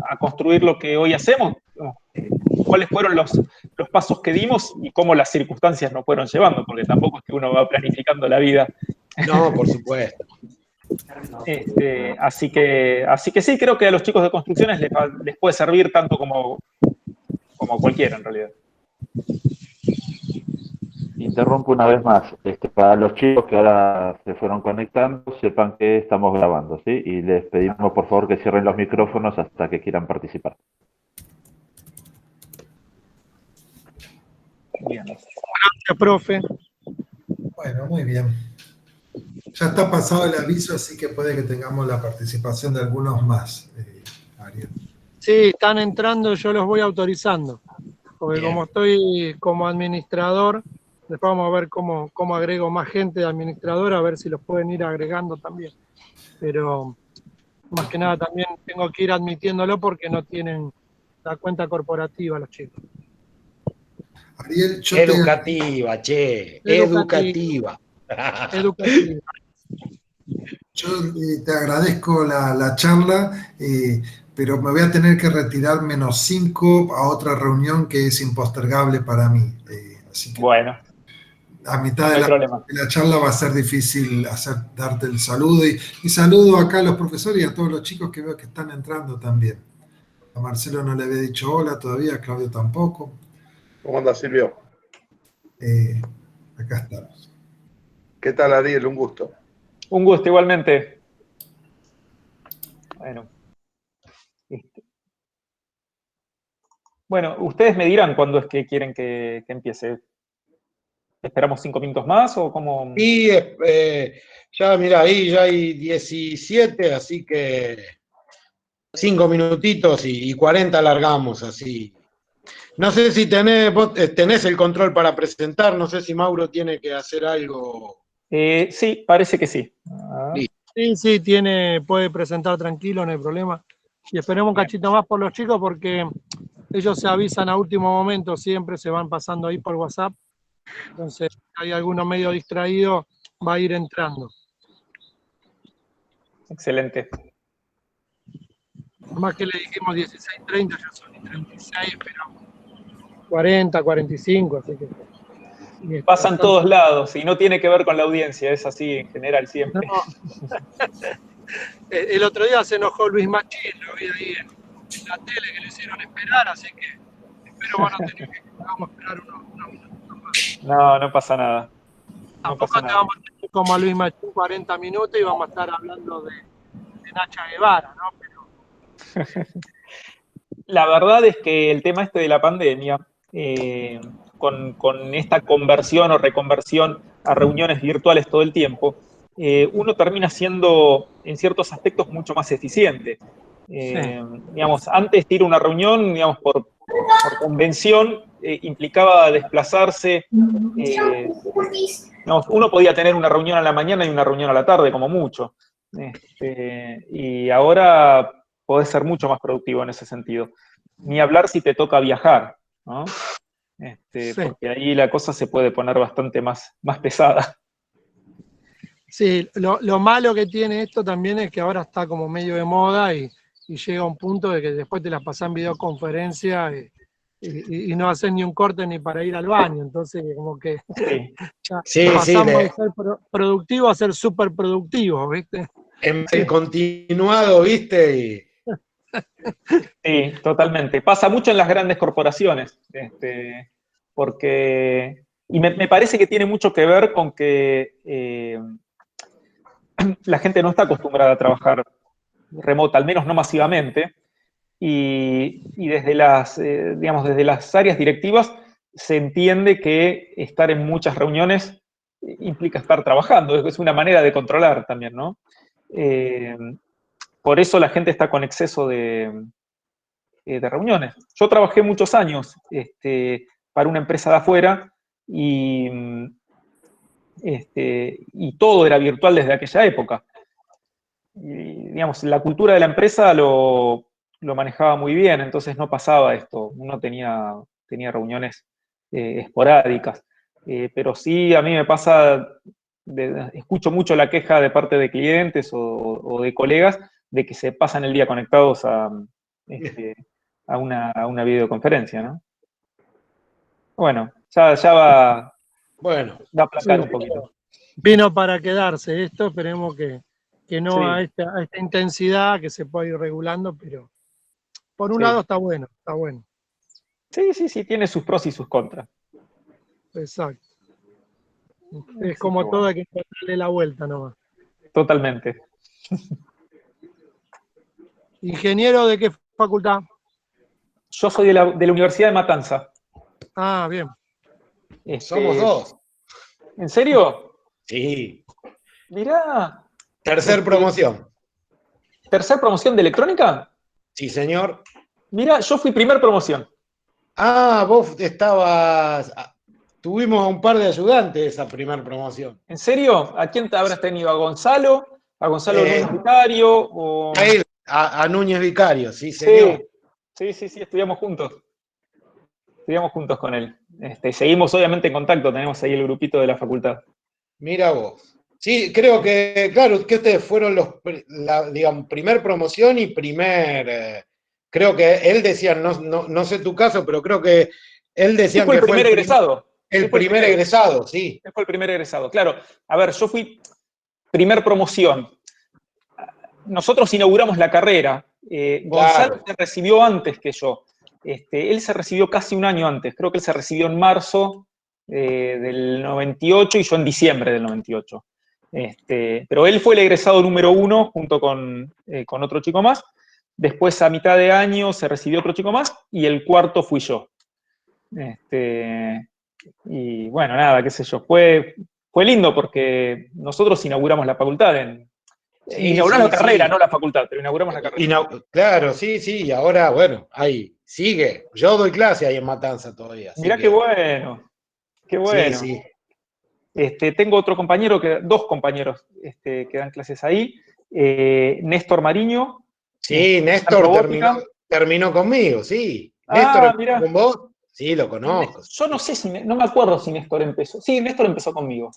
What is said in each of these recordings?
a construir lo que hoy hacemos, cuáles fueron los pasos que dimos y cómo las circunstancias nos fueron llevando, porque tampoco es que uno va planificando la vida. No, por supuesto. Así que sí, creo que a los chicos de construcciones les puede servir tanto como cualquiera en realidad. Interrumpo una vez más. Para los chicos que ahora se fueron conectando, sepan que estamos grabando, ¿sí? Y les pedimos por favor que cierren los micrófonos hasta que quieran participar. Bien. Gracias, profe. Bueno, muy bien. Ya está pasado el aviso, así que puede que tengamos la participación de algunos más, Ariel. Sí, están entrando, yo los voy autorizando. Porque Bien. como estoy como administrador, después vamos a ver cómo agrego más gente de administrador, a ver si los pueden ir agregando también. Pero más que nada también tengo que ir admitiéndolo porque no tienen la cuenta corporativa los chicos. Ariel, Educativa, che. Educativa. Educativa. Yo te agradezco la charla, pero me voy a tener que retirar -5 a otra reunión que es impostergable para mí. Así que bueno, a mitad no hay problema. de la charla va a ser difícil darte el saludo. Y saludo acá a los profesores y a todos los chicos que veo que están entrando también. A Marcelo no le había dicho hola todavía, a Claudio tampoco. ¿Cómo anda, Silvio? Acá estamos. ¿Qué tal, Ariel? Un gusto. Un gusto igualmente. Bueno, ustedes me dirán cuándo es que quieren que empiece. ¿Esperamos 5 minutos más o cómo? Y ya, mira, ahí ya hay 17, así que 5 minutitos y 40 largamos, así. No sé si tenés el control para presentar, no sé si Mauro tiene que hacer algo. Sí, parece que sí. Sí, puede presentar tranquilo, no hay problema. Y esperemos un cachito más por los chicos porque ellos se avisan a último momento, siempre se van pasando ahí por WhatsApp. Entonces, si hay alguno medio distraído, va a ir entrando. Excelente. Más que le dijimos 16:30, ya son 36, pero 40, 45, así que... Pasa en todos lados y no tiene que ver con la audiencia, es así en general siempre. No. El otro día se enojó Luis Machín, lo vi ahí en la tele que lo hicieron esperar, así que espero vamos a esperar unos minutos más. No pasa nada. Tampoco te vamos a tener como a Luis Machín 40 minutos y vamos a estar hablando de Nacha Guevara, ¿no? Pero... La verdad es que el tema de la pandemia, con esta conversión o reconversión a reuniones virtuales todo el tiempo, uno termina siendo, en ciertos aspectos, mucho más eficiente. Digamos, antes de ir a una reunión, digamos, por convención, implicaba desplazarse. Digamos, uno podía tener una reunión a la mañana y una reunión a la tarde, como mucho. Y ahora podés ser mucho más productivo en ese sentido. Ni hablar si te toca viajar, ¿no? Porque ahí la cosa se puede poner bastante más pesada. Sí, lo malo que tiene esto también es que ahora está como medio de moda y llega un punto de que después te las pasás en videoconferencia y no haces ni un corte ni para ir al baño, entonces como que pasamos de ser productivo a ser súper productivo, ¿viste? En continuado, ¿viste? Sí, totalmente. Pasa mucho en las grandes corporaciones, porque... Y me parece que tiene mucho que ver con que la gente no está acostumbrada a trabajar remota, al menos no masivamente, y desde desde las áreas directivas se entiende que estar en muchas reuniones implica estar trabajando, es una manera de controlar también, ¿no? Por eso la gente está con exceso de reuniones. Yo trabajé muchos años para una empresa de afuera y todo era virtual desde aquella época. Y, digamos, la cultura de la empresa lo manejaba muy bien, entonces no pasaba esto. Uno tenía reuniones esporádicas. Pero sí, a mí me pasa, escucho mucho la queja de parte de clientes o de colegas de que se pasan el día conectados a una videoconferencia, ¿no? Bueno, ya va Bueno, a aplacar Sí, un poquito. vino para quedarse esto, esperemos que no Sí. a esta intensidad, que se pueda ir regulando, pero por un Sí. lado está bueno, está bueno. Sí, tiene sus pros y sus contras. Exacto. Así Es como que todo, bueno, hay que darle la vuelta nomás. totalmente. ¿Ingeniero de qué facultad? Yo soy de la Universidad de Matanza. Ah, bien. somos dos. ¿En serio? Sí. Mirá. Tercer promoción. ¿Tercer promoción de electrónica? Sí, señor. Mirá, yo fui primer promoción. Ah, vos estabas. Tuvimos un par de ayudantes esa primera promoción. ¿En serio? ¿A quién te habrás tenido? ¿A Gonzalo? ¿A Gonzalo Eh, Núñez Vicario? O... A él, a Núñez Vicario, sí, Sí, señor. sí, estudiamos juntos. Estudiamos juntos con él. Seguimos obviamente en contacto, tenemos ahí el grupito de la facultad. Mira vos. Sí, creo que, claro, que ustedes fueron digamos, primer promoción y creo que él decía, no sé tu caso, pero creo que él Sí, decía fue el que fue primer egresado. Sí, el fue el primer egresado, sí. Fue el primer egresado. Claro, a ver, yo fui primer promoción. Nosotros inauguramos la carrera. Gonzalo Claro. se recibió antes que yo. Él se recibió casi un año antes. Creo que él se recibió en marzo del 98 y yo en diciembre del 98. Pero él fue el egresado número 1 junto con otro chico más. Después, a mitad de año, se recibió otro chico más y el cuarto fui yo. Y bueno, nada, qué sé yo. Fue lindo porque nosotros inauguramos la facultad. Sí, Inauguramos la sí, carrera, sí. no la facultad, pero inauguramos la carrera. Claro, sí, sí, y ahora, bueno, ahí sigue. Yo doy clase ahí en Matanza todavía, así Mirá qué que bueno, qué sí, bueno. sí. Tengo otro compañero, dos compañeros que dan clases ahí. Néstor Mariño, Sí, en Néstor robótica. terminó conmigo, sí. Néstor Ah, empezó mirá. con vos, sí, lo conozco. Yo no sé si, no me acuerdo si Néstor empezó. Sí, Néstor empezó conmigo.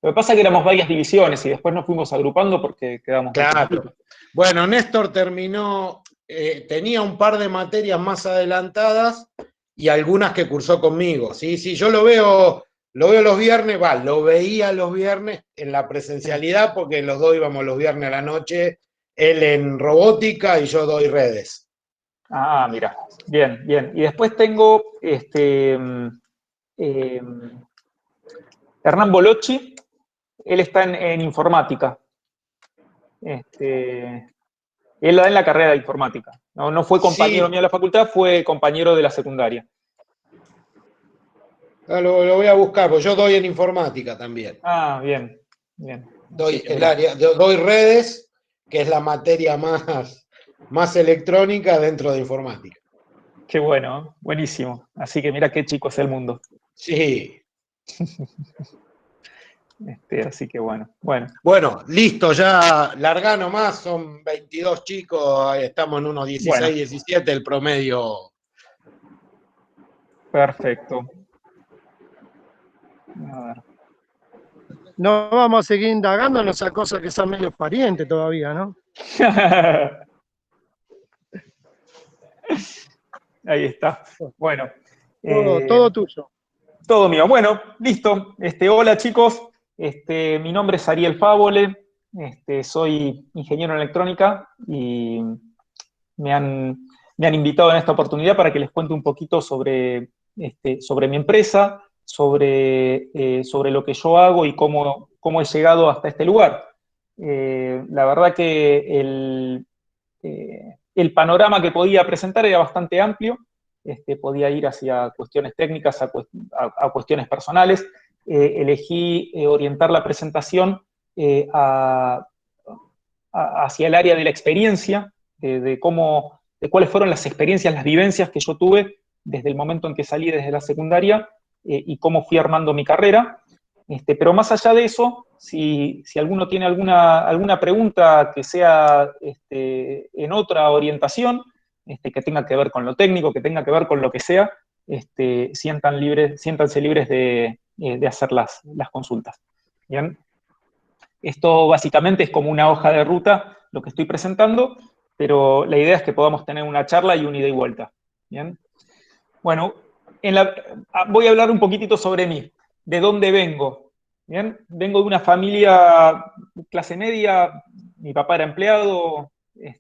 Lo que pasa es que éramos varias divisiones y después nos fuimos agrupando porque quedamos muy poquitos. Claro. Bueno, Néstor tenía un par de materias más adelantadas y algunas que cursó conmigo. Sí, sí, yo lo veo los viernes, lo veía los viernes en la presencialidad porque los dos íbamos los viernes a la noche, él en robótica y yo doy redes. Ah, mira, bien, bien. Y después tengo Hernán Bolocci, él está en informática. Él da en la carrera de informática. No fue compañero Sí, mío de la facultad, fue compañero de la secundaria. lo voy a buscar, porque yo doy en informática también. Ah, bien, bien. Así Doy que mira, doy redes, que es la materia más electrónica dentro de informática. qué bueno, ¿eh? Buenísimo. Así que mira qué chico es el mundo. Sí. Así que bueno. Bueno, listo, ya larga nomás, son 22 chicos, ahí estamos en unos 16, Bueno, 17, el promedio. perfecto. A ver. No vamos a seguir indagando en esas cosas que son medio parientes todavía, ¿no? Ahí está. Bueno. Todo tuyo. Todo mío. Bueno, listo. Hola chicos. Mi nombre es Ariel Fávole. Soy ingeniero en electrónica y me han invitado en esta oportunidad para que les cuente un poquito sobre mi empresa, sobre lo que yo hago y cómo he llegado hasta este lugar. La verdad que el panorama que podía presentar era bastante amplio. Podía ir hacia cuestiones técnicas, a cuestiones personales. Elegí orientar la presentación hacia el área de la experiencia, de cuáles fueron las experiencias, las vivencias que yo tuve desde el momento en que salí desde la secundaria y cómo fui armando mi carrera. Pero más allá de eso, si alguno tiene alguna pregunta que sea en otra orientación, que tenga que ver con lo técnico, que tenga que ver con lo que sea, siéntanse libres de hacer las consultas. ¿Bien? Esto básicamente es como una hoja de ruta lo que estoy presentando, pero la idea es que podamos tener una charla y un ida y vuelta. ¿Bien? Bueno, voy a hablar un poquitito sobre mí, de dónde vengo. ¿Bien? Vengo de una familia clase media, mi papá era empleado,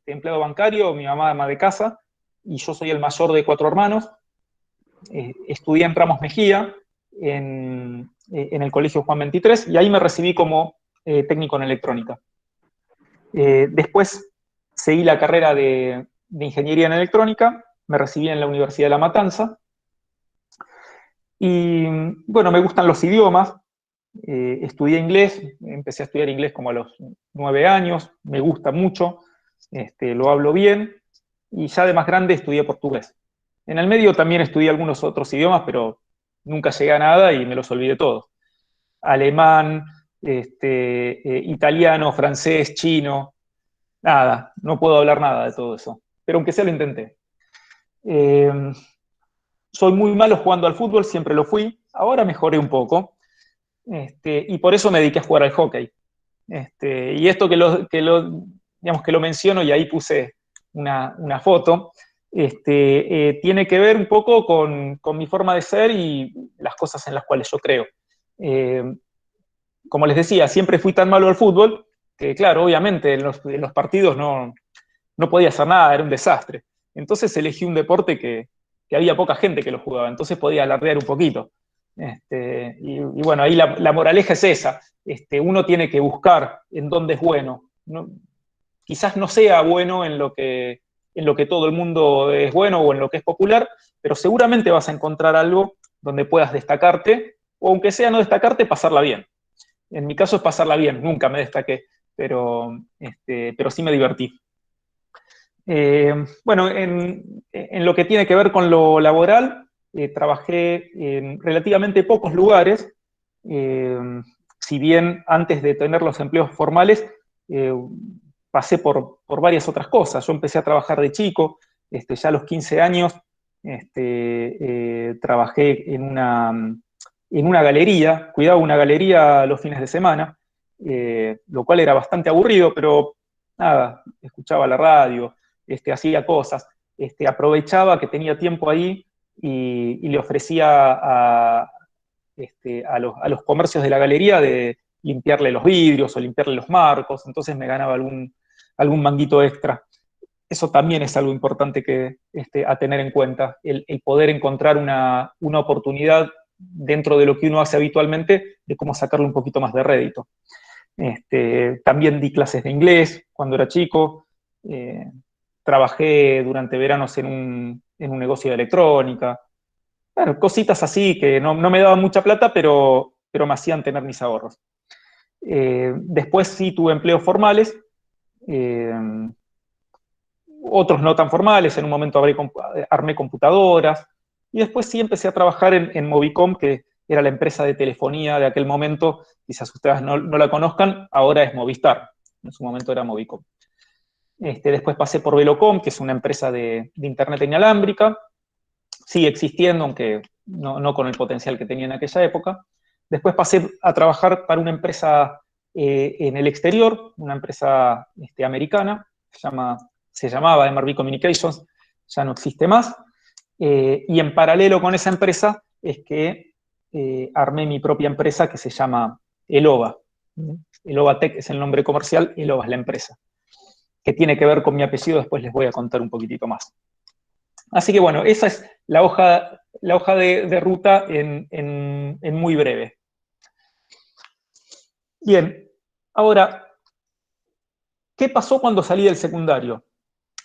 empleado bancario, mi mamá ama de casa, y yo soy el mayor de 4 hermanos. Estudié en Ramos Mejía, en el Colegio Juan 23, y ahí me recibí como técnico en electrónica. Después seguí la carrera de Ingeniería en Electrónica, me recibí en la Universidad de La Matanza, y bueno, me gustan los idiomas, estudié inglés, empecé a estudiar inglés como a los 9 años, me gusta mucho, lo hablo bien, y ya de más grande estudié portugués. En el medio también estudié algunos otros idiomas, pero nunca llegué a nada y me los olvidé todos. Alemán, italiano, francés, chino, nada, no puedo hablar nada de todo eso, pero aunque sea lo intenté. Soy muy malo jugando al fútbol, siempre lo fui, ahora mejoré un poco, y por eso me dediqué a jugar al hockey. Y esto digamos que lo menciono y ahí puse una foto, tiene que ver un poco con mi forma de ser y las cosas en las cuales yo creo. Como les decía, siempre fui tan malo al fútbol que, claro, obviamente en los partidos no podía hacer nada, era un desastre. Entonces elegí un deporte que había poca gente que lo jugaba, entonces podía alardear un poquito. Y bueno, ahí la moraleja es esa. Uno tiene que buscar en dónde es bueno. Quizás no sea bueno en lo que todo el mundo es bueno o en lo que es popular, pero seguramente vas a encontrar algo donde puedas destacarte, o aunque sea no destacarte, pasarla bien. En mi caso es pasarla bien, nunca me destaqué, pero sí me divertí. Bueno, en lo que tiene que ver con lo laboral, trabajé en relativamente pocos lugares, si bien antes de tener los empleos formales, pasé por varias otras cosas. Yo empecé a trabajar de chico, ya a los 15 años trabajé en una galería, cuidaba una galería los fines de semana, lo cual era bastante aburrido, pero nada, escuchaba la radio, hacía cosas, aprovechaba que tenía tiempo ahí y le ofrecía a los comercios de la galería de limpiarle los vidrios o limpiarle los marcos, entonces me ganaba algún manguito extra. Eso también es algo importante a tener en cuenta, el poder encontrar una oportunidad dentro de lo que uno hace habitualmente, de cómo sacarle un poquito más de rédito. También di clases de inglés cuando era chico, trabajé durante veranos en un negocio de electrónica, bueno, cositas así que no me daban mucha plata, pero me hacían tener mis ahorros. Después sí tuve empleos formales, otros no tan formales, en un momento armé computadoras, y después sí empecé a trabajar en Movicom, que era la empresa de telefonía de aquel momento, quizás ustedes no la conozcan, ahora es Movistar, en su momento era Movicom. Después pasé por Velocom, que es una empresa de internet inalámbrica, sigue existiendo, aunque no con el potencial que tenía en aquella época. Después pasé a trabajar para una empresa en el exterior, una empresa americana, se llamaba MRV Communications, ya no existe más, y en paralelo con esa empresa es que armé mi propia empresa que se llama Elova. Elova Tech es el nombre comercial, Elova es la empresa, que tiene que ver con mi apellido, después les voy a contar un poquitito más. Así que bueno, esa es la hoja de ruta en muy breve. Bien, ahora, ¿qué pasó cuando salí del secundario?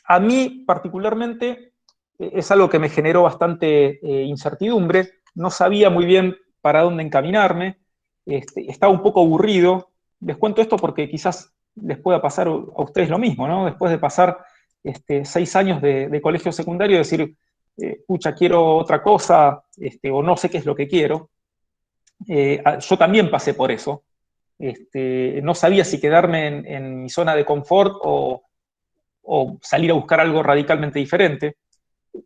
A mí particularmente es algo que me generó bastante incertidumbre, no sabía muy bien para dónde encaminarme, estaba un poco aburrido. Les cuento esto porque quizás les pueda pasar a ustedes lo mismo, ¿no? Después de pasar 6 años de colegio secundario, decir, pucha, quiero otra cosa, o no sé qué es lo que quiero. Yo también pasé por eso. No sabía si quedarme en mi zona de confort o salir a buscar algo radicalmente diferente.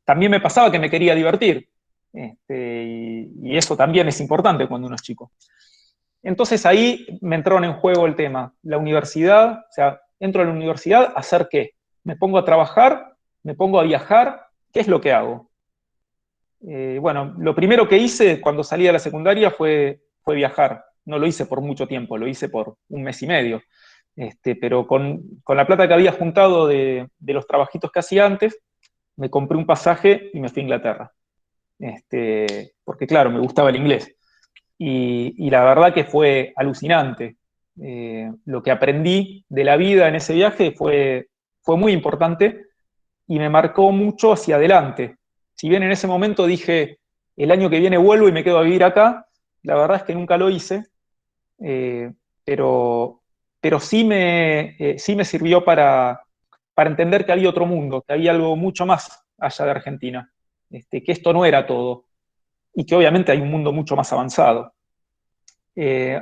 También me pasaba que me quería divertir, y eso también es importante cuando uno es chico. Entonces ahí me entró en juego el tema. La universidad, o sea, entro a la universidad, ¿a hacer qué? ¿Me pongo a trabajar? ¿Me pongo a viajar? ¿Qué es lo que hago? Bueno, lo primero que hice cuando salí de la secundaria fue viajar. No lo hice por mucho tiempo, lo hice por un mes y medio. Pero con la plata que había juntado de los trabajitos que hacía antes, me compré un pasaje y me fui a Inglaterra. Porque claro, me gustaba el inglés. Y la verdad que fue alucinante. Lo que aprendí de la vida en ese viaje fue muy importante y me marcó mucho hacia adelante. Si bien en ese momento dije, el año que viene vuelvo y me quedo a vivir acá, la verdad es que nunca lo hice, pero sí me sirvió para entender que había otro mundo, que había algo mucho más allá de Argentina, que esto no era todo, y que obviamente hay un mundo mucho más avanzado.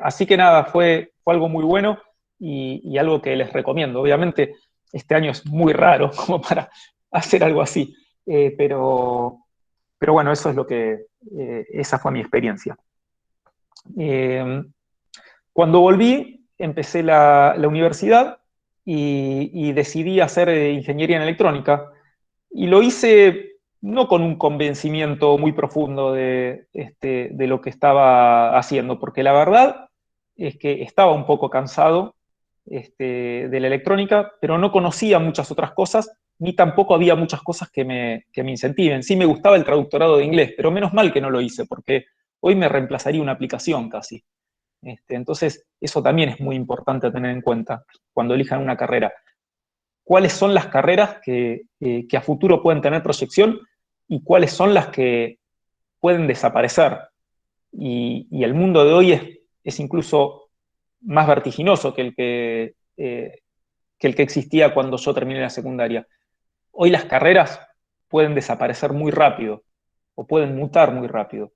Así que nada, fue algo muy bueno y algo que les recomiendo. Obviamente este año es muy raro como para hacer algo así, pero bueno, eso es esa fue mi experiencia. Cuando volví, empecé la universidad y decidí hacer ingeniería en electrónica. Y lo hice no con un convencimiento muy profundo de lo que estaba haciendo, porque la verdad es que estaba un poco cansado de la electrónica, pero no conocía muchas otras cosas, ni tampoco había muchas cosas que me incentiven. Sí me gustaba el traductorado de inglés, pero menos mal que no lo hice, porque hoy me reemplazaría una aplicación casi. Entonces, eso también es muy importante tener en cuenta cuando elijan una carrera. ¿Cuáles son las carreras que a futuro pueden tener proyección y cuáles son las que pueden desaparecer? Y el mundo de hoy es incluso más vertiginoso que el que existía cuando yo terminé la secundaria. Hoy las carreras pueden desaparecer muy rápido o pueden mutar muy rápido.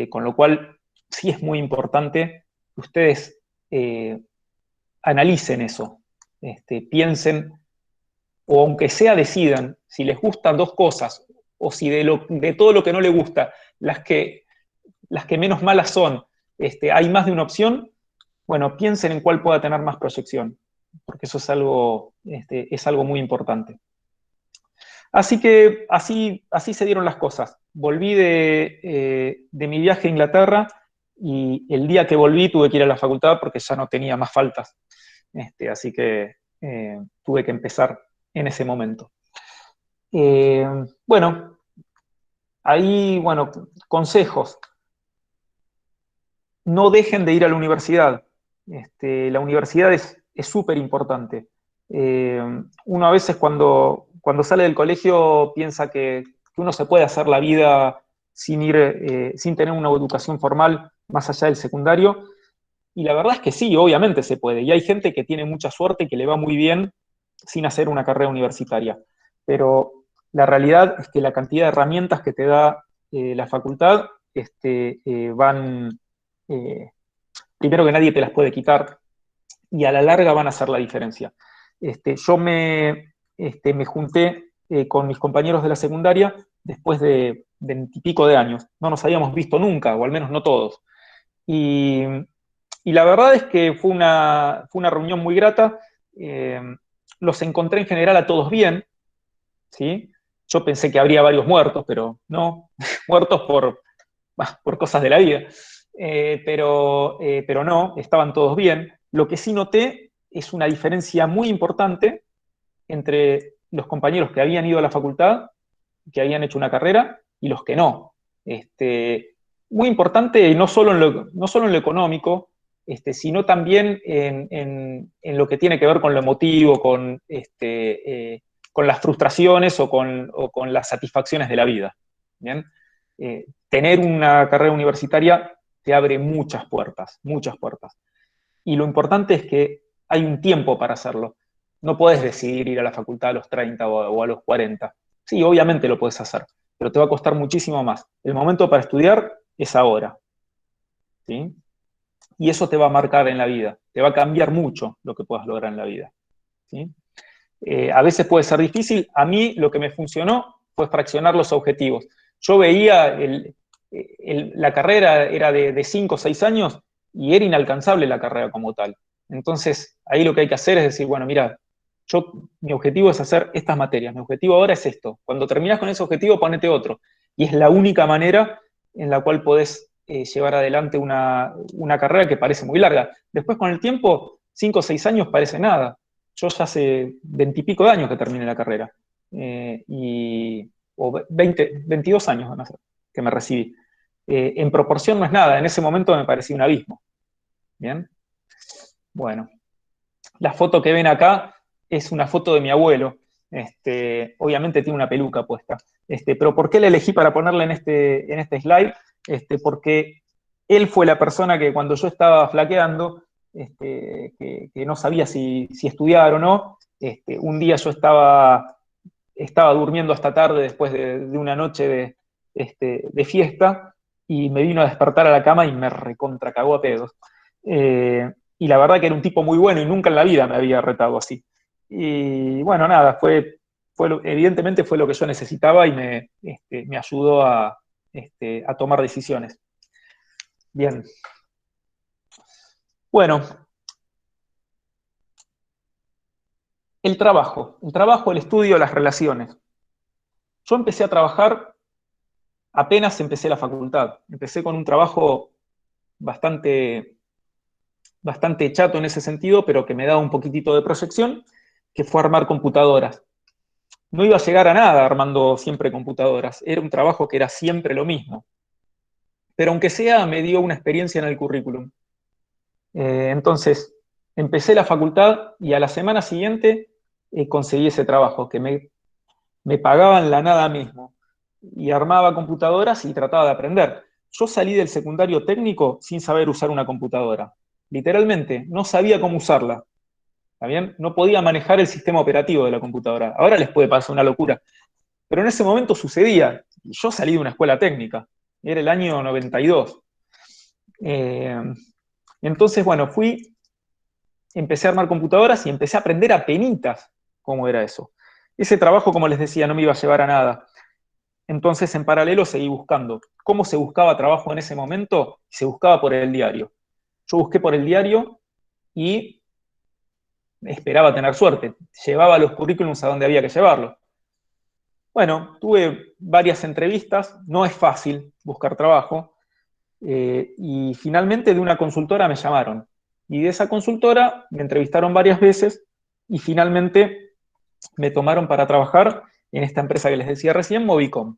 Con lo cual, sí es muy importante que ustedes analicen eso, piensen, o aunque sea decidan, si les gustan dos cosas, o si de todo lo que no les gusta, las que menos malas son, hay más de una opción, bueno, piensen en cuál pueda tener más proyección, porque eso es algo muy importante. Así que así se dieron las cosas. Volví de mi viaje a Inglaterra y el día que volví tuve que ir a la facultad porque ya no tenía más faltas. Así que tuve que empezar en ese momento. Bueno, ahí, bueno, consejos. No dejen de ir a la universidad. La universidad es súper importante. Uno a veces cuando sale del colegio piensa que uno se puede hacer la vida sin tener una educación formal más allá del secundario, y la verdad es que sí, obviamente se puede, y hay gente que tiene mucha suerte y que le va muy bien sin hacer una carrera universitaria, pero la realidad es que la cantidad de herramientas que te da la facultad van, primero que nadie te las puede quitar, y a la larga van a hacer la diferencia. Yo me junté con mis compañeros de la secundaria después de 20 y pico de años. No nos habíamos visto nunca, o al menos no todos. Y la verdad es que fue una reunión muy grata. Los encontré en general a todos bien, ¿sí? Yo pensé que habría varios muertos, pero no, muertos por cosas de la vida. Pero no, estaban todos bien. Lo que sí noté es una diferencia muy importante entre los compañeros que habían ido a la facultad, que habían hecho una carrera, y los que no. Muy importante, no solo en lo económico, sino también en lo que tiene que ver con lo emotivo, con las frustraciones o con las satisfacciones de la vida. ¿Bien? Tener una carrera universitaria te abre muchas puertas, muchas puertas. Y lo importante es que hay un tiempo para hacerlo. No puedes decidir ir a la facultad a los 30 o a los 40. Sí, obviamente lo puedes hacer, pero te va a costar muchísimo más. El momento para estudiar es ahora. ¿Sí? Y eso te va a marcar en la vida. Te va a cambiar mucho lo que puedas lograr en la vida. ¿Sí? A veces puede ser difícil. A mí lo que me funcionó fue fraccionar los objetivos. Yo veía la carrera era de 5 o 6 años y era inalcanzable la carrera como tal. Entonces, ahí lo que hay que hacer es decir, bueno, mira, mi objetivo es hacer estas materias, mi objetivo ahora es esto. Cuando terminás con ese objetivo, ponete otro. Y es la única manera en la cual podés llevar adelante una carrera que parece muy larga. Después, con el tiempo, 5 o 6 años parece nada. Yo ya hace 20 y pico de años que terminé la carrera. O 22 años van a ser, que me recibí. En proporción no es nada, en ese momento me parecía un abismo. ¿Bien? Bueno, la foto que ven acá es una foto de mi abuelo. Obviamente tiene una peluca puesta. Pero ¿por qué la elegí para ponerla en este slide? Porque él fue la persona que cuando yo estaba flaqueando, que no sabía si estudiar o no, un día yo estaba durmiendo hasta tarde después de una noche de fiesta y me vino a despertar a la cama y me recontracagó a pedos. Y la verdad que era un tipo muy bueno y nunca en la vida me había retado así. Y bueno, nada, evidentemente fue lo que yo necesitaba y me ayudó a tomar decisiones. Bien. Bueno, el trabajo, el estudio, las relaciones. Yo empecé a trabajar apenas empecé la facultad. Empecé con un trabajo bastante chato en ese sentido, pero que me daba un poquitito de proyección, que fue armar computadoras. No iba a llegar a nada armando siempre computadoras, era un trabajo que era siempre lo mismo. Pero aunque sea, me dio una experiencia en el currículum. Entonces, empecé la facultad y a la semana siguiente conseguí ese trabajo, que me pagaban la nada mismo. Y armaba computadoras y trataba de aprender. Yo salí del secundario técnico sin saber usar una computadora. Literalmente, no sabía cómo usarla. ¿Está bien? No podía manejar el sistema operativo de la computadora. Ahora les puede pasar una locura. Pero en ese momento sucedía. Yo salí de una escuela técnica. Era el año 92. Entonces, bueno, empecé a armar computadoras y empecé a aprender a penitas cómo era eso. Ese trabajo, como les decía, no me iba a llevar a nada. Entonces, en paralelo, seguí buscando. ¿Cómo se buscaba trabajo en ese momento? Se buscaba por el diario. Yo busqué por el diario y esperaba tener suerte. Llevaba los currículums a donde había que llevarlos. Bueno, tuve varias entrevistas. No es fácil buscar trabajo. Y finalmente de una consultora me llamaron. Y de esa consultora me entrevistaron varias veces y finalmente me tomaron para trabajar en esta empresa que les decía recién, Movicom,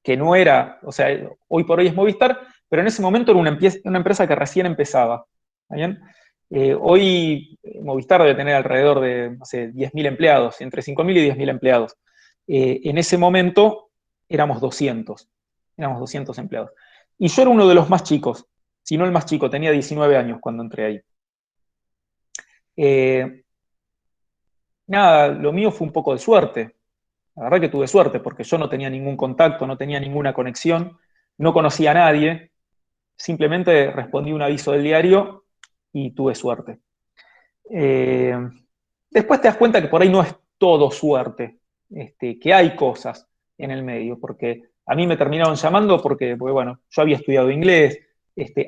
que no era, o sea, hoy por hoy es Movistar, pero en ese momento era una empresa que recién empezaba. ¿Está bien? Hoy Movistar debe tener alrededor de, no sé, 10.000 empleados, entre 5.000 y 10.000 empleados. En ese momento éramos 200 empleados. Y yo era uno de los más chicos, si no el más chico, tenía 19 años cuando entré ahí. Nada, lo mío fue un poco de suerte. La verdad que tuve suerte, porque yo no tenía ningún contacto, no tenía ninguna conexión, no conocía a nadie, simplemente respondí un aviso del diario y tuve suerte. Después te das cuenta que por ahí no es todo suerte, que hay cosas en el medio, porque a mí me terminaron llamando porque bueno, yo había estudiado inglés,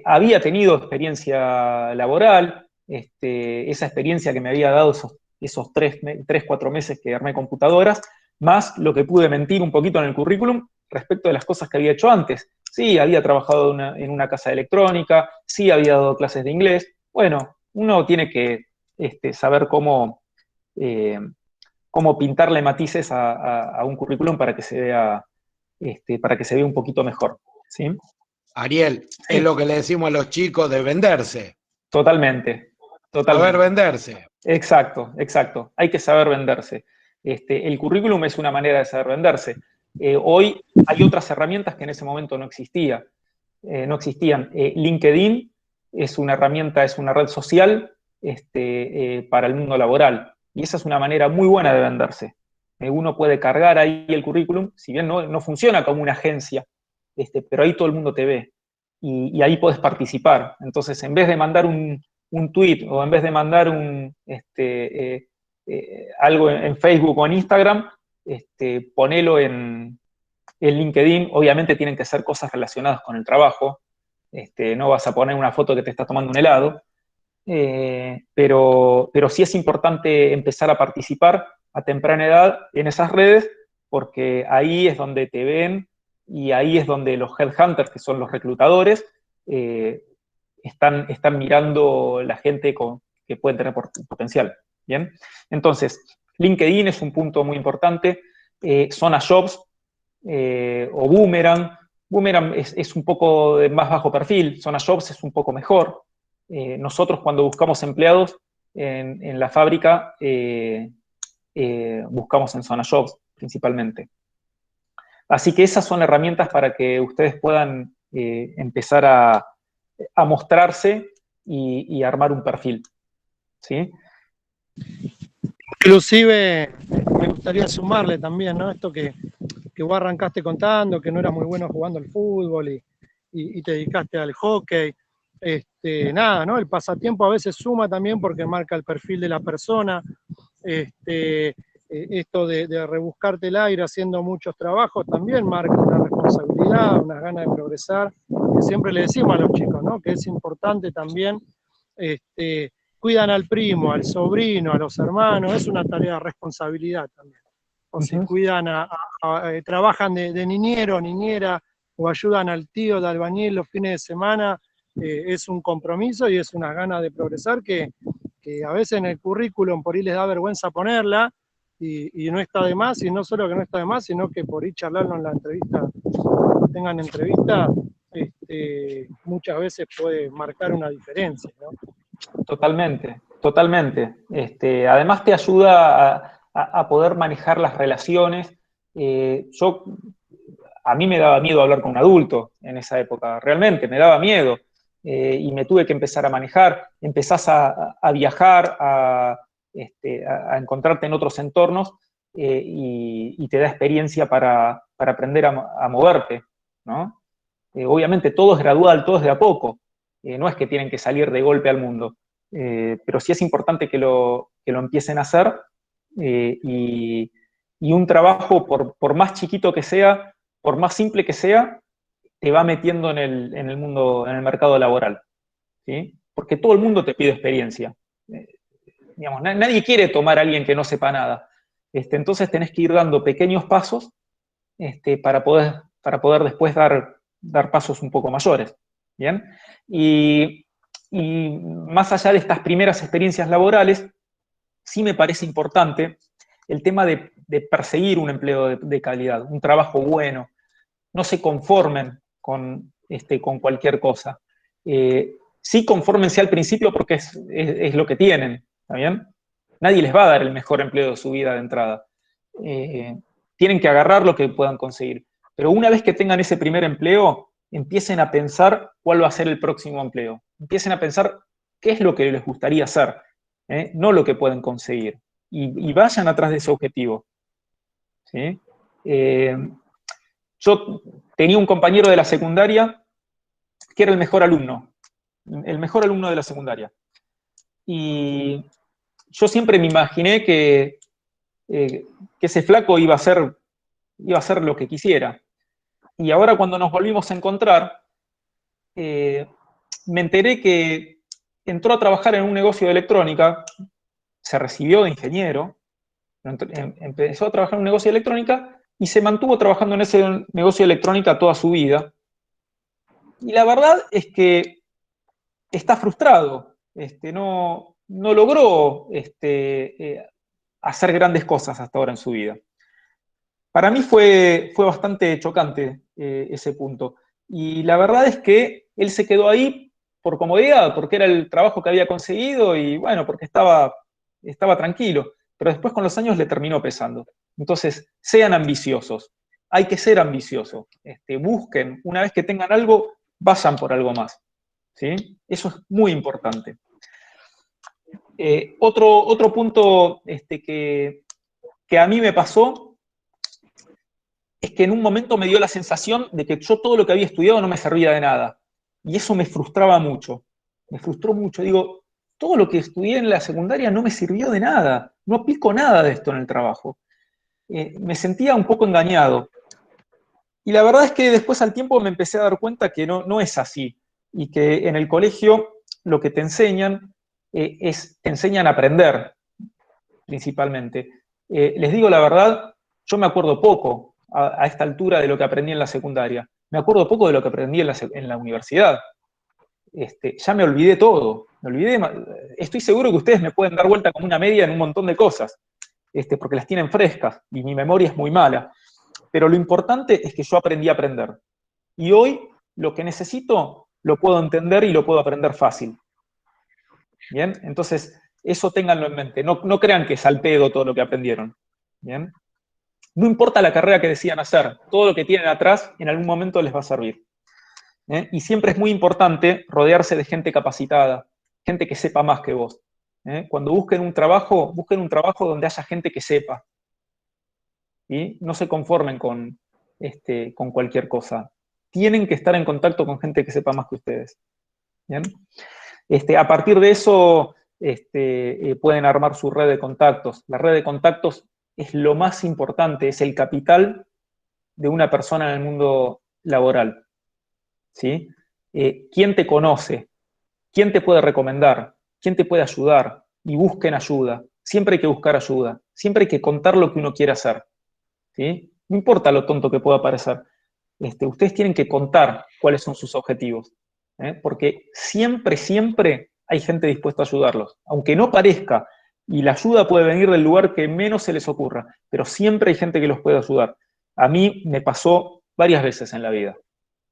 había tenido experiencia laboral, esa experiencia que me había dado esos 4 meses que armé computadoras, más lo que pude mentir un poquito en el currículum respecto de las cosas que había hecho antes. Sí, había trabajado en una casa de electrónica, sí había dado clases de inglés. Bueno, uno tiene que saber cómo pintarle matices a un currículum para que se vea un poquito mejor. ¿Sí? Ariel, Sí. es lo que le decimos a los chicos de venderse. Totalmente. Saber venderse. Exacto. Hay que saber venderse. El currículum es una manera de saber venderse. Hoy hay otras herramientas que en ese momento no existían. LinkedIn es una herramienta, es una red social para el mundo laboral. Y esa es una manera muy buena de venderse. Uno puede cargar ahí el currículum, si bien no funciona como una agencia, pero ahí todo el mundo te ve. Y ahí podés participar. Entonces, en vez de mandar un tweet o en vez de mandar algo en Facebook o en Instagram, ponelo en LinkedIn. Obviamente tienen que ser cosas relacionadas con el trabajo. No vas a poner una foto que te estás tomando un helado. pero sí es importante empezar a participar a temprana edad en esas redes, porque ahí es donde te ven y ahí es donde los headhunters, que son los reclutadores, están mirando la gente que puede tener potencial. ¿Bien? Entonces, LinkedIn es un punto muy importante, Zona Jobs o Boomerang. Boomerang es un poco de más bajo perfil, Zona Jobs es un poco mejor. Nosotros cuando buscamos empleados en la fábrica, buscamos en Zona Jobs principalmente. Así que esas son herramientas para que ustedes puedan empezar a mostrarse y armar un perfil. ¿Sí? Inclusive me gustaría sumarle también, ¿no? Esto que vos arrancaste contando, que no eras muy bueno jugando al fútbol y te dedicaste al hockey. Nada, ¿no? El pasatiempo a veces suma también porque marca el perfil de la persona. Esto de rebuscarte el aire haciendo muchos trabajos también marca una responsabilidad, unas ganas de progresar, que siempre le decimos a los chicos, ¿no? Que es importante también, cuidan al primo, al sobrino, a los hermanos, es una tarea de responsabilidad también. O si cuidan, trabajan de niñero, niñera, o ayudan al tío de albañil los fines de semana, es un compromiso y es una gana de progresar que a veces en el currículum por ahí les da vergüenza ponerla, y no está de más, y no solo que no está de más, sino que por ahí charlarlo en la entrevista, cuando tengan entrevista, muchas veces puede marcar una diferencia, ¿no? Totalmente, totalmente. Además te ayuda a poder manejar las relaciones. A mí me daba miedo hablar con un adulto en esa época, realmente me daba miedo. Y me tuve que empezar a manejar. Empezás a viajar, a encontrarte en otros entornos, y te da experiencia para aprender a moverte, ¿no? Obviamente todo es gradual, todo es de a poco. No es que tienen que salir de golpe al mundo. Pero sí es importante que lo empiecen a hacer, y un trabajo, por más chiquito que sea, por más simple que sea, te va metiendo en el mundo, en el mercado laboral, ¿sí? Porque todo el mundo te pide experiencia. Digamos, nadie quiere tomar a alguien que no sepa nada. Entonces tenés que ir dando pequeños pasos para poder después dar pasos un poco mayores. ¿Bien? Y más allá de estas primeras experiencias laborales, sí me parece importante el tema de perseguir un empleo de calidad, un trabajo bueno. No se conformen con cualquier cosa. Sí, confórmense al principio porque es lo que tienen, ¿está bien? Nadie les va a dar el mejor empleo de su vida de entrada. Tienen que agarrar lo que puedan conseguir. Pero una vez que tengan ese primer empleo, empiecen a pensar cuál va a ser el próximo empleo. Empiecen a pensar qué es lo que les gustaría hacer, no lo que pueden conseguir. Y vayan atrás de ese objetivo. ¿Sí? Yo tenía un compañero de la secundaria que era el mejor alumno de la secundaria. Y yo siempre me imaginé que ese flaco iba a hacer lo que quisiera. Y ahora cuando nos volvimos a encontrar, me enteré que entró a trabajar en un negocio de electrónica, se recibió de ingeniero, empezó a trabajar en un negocio de electrónica y se mantuvo trabajando en ese negocio de electrónica toda su vida. Y la verdad es que está frustrado, no logró hacer grandes cosas hasta ahora en su vida. Para mí fue bastante chocante ese punto. Y la verdad es que él se quedó ahí por comodidad, porque era el trabajo que había conseguido y bueno, porque estaba tranquilo. Pero después con los años le terminó pesando. Entonces, sean ambiciosos. Hay que ser ambiciosos. Busquen, una vez que tengan algo, vayan por algo más. ¿Sí? Eso es muy importante. Otro punto que a mí me pasó es que en un momento me dio la sensación de que yo todo lo que había estudiado no me servía de nada. Y eso me frustraba mucho. Me frustró mucho. Digo, todo lo que estudié en la secundaria no me sirvió de nada. No aplico nada de esto en el trabajo. Me sentía un poco engañado. Y la verdad es que después al tiempo me empecé a dar cuenta que no es así. Y que en el colegio lo que te enseñan te enseñan a aprender, principalmente. Les digo la verdad, yo me acuerdo poco a esta altura de lo que aprendí en la secundaria. Me acuerdo poco de lo que aprendí en la universidad. Ya me olvidé todo. Estoy seguro que ustedes me pueden dar vuelta como una media en un montón de cosas, porque las tienen frescas y mi memoria es muy mala. Pero lo importante es que yo aprendí a aprender. Y hoy lo que necesito lo puedo entender y lo puedo aprender fácil. ¿Bien? Entonces, eso ténganlo en mente. No crean que es al pedo todo lo que aprendieron. ¿Bien? No importa la carrera que decidan hacer, todo lo que tienen atrás en algún momento les va a servir. Y siempre es muy importante rodearse de gente capacitada, gente que sepa más que vos. Cuando busquen un trabajo donde haya gente que sepa. ¿Sí? No se conformen con cualquier cosa. Tienen que estar en contacto con gente que sepa más que ustedes. ¿Bien? A partir de eso, pueden armar su red de contactos. La red de contactos es lo más importante, es el capital de una persona en el mundo laboral. ¿Sí? ¿Quién te conoce? ¿Quién te puede recomendar? ¿Quién te puede ayudar? Y busquen ayuda. Siempre hay que buscar ayuda. Siempre hay que contar lo que uno quiere hacer. ¿Sí? No importa lo tonto que pueda parecer. Ustedes tienen que contar cuáles son sus objetivos. Porque siempre, siempre hay gente dispuesta a ayudarlos. Aunque no parezca, y la ayuda puede venir del lugar que menos se les ocurra, pero siempre hay gente que los puede ayudar. A mí me pasó varias veces en la vida.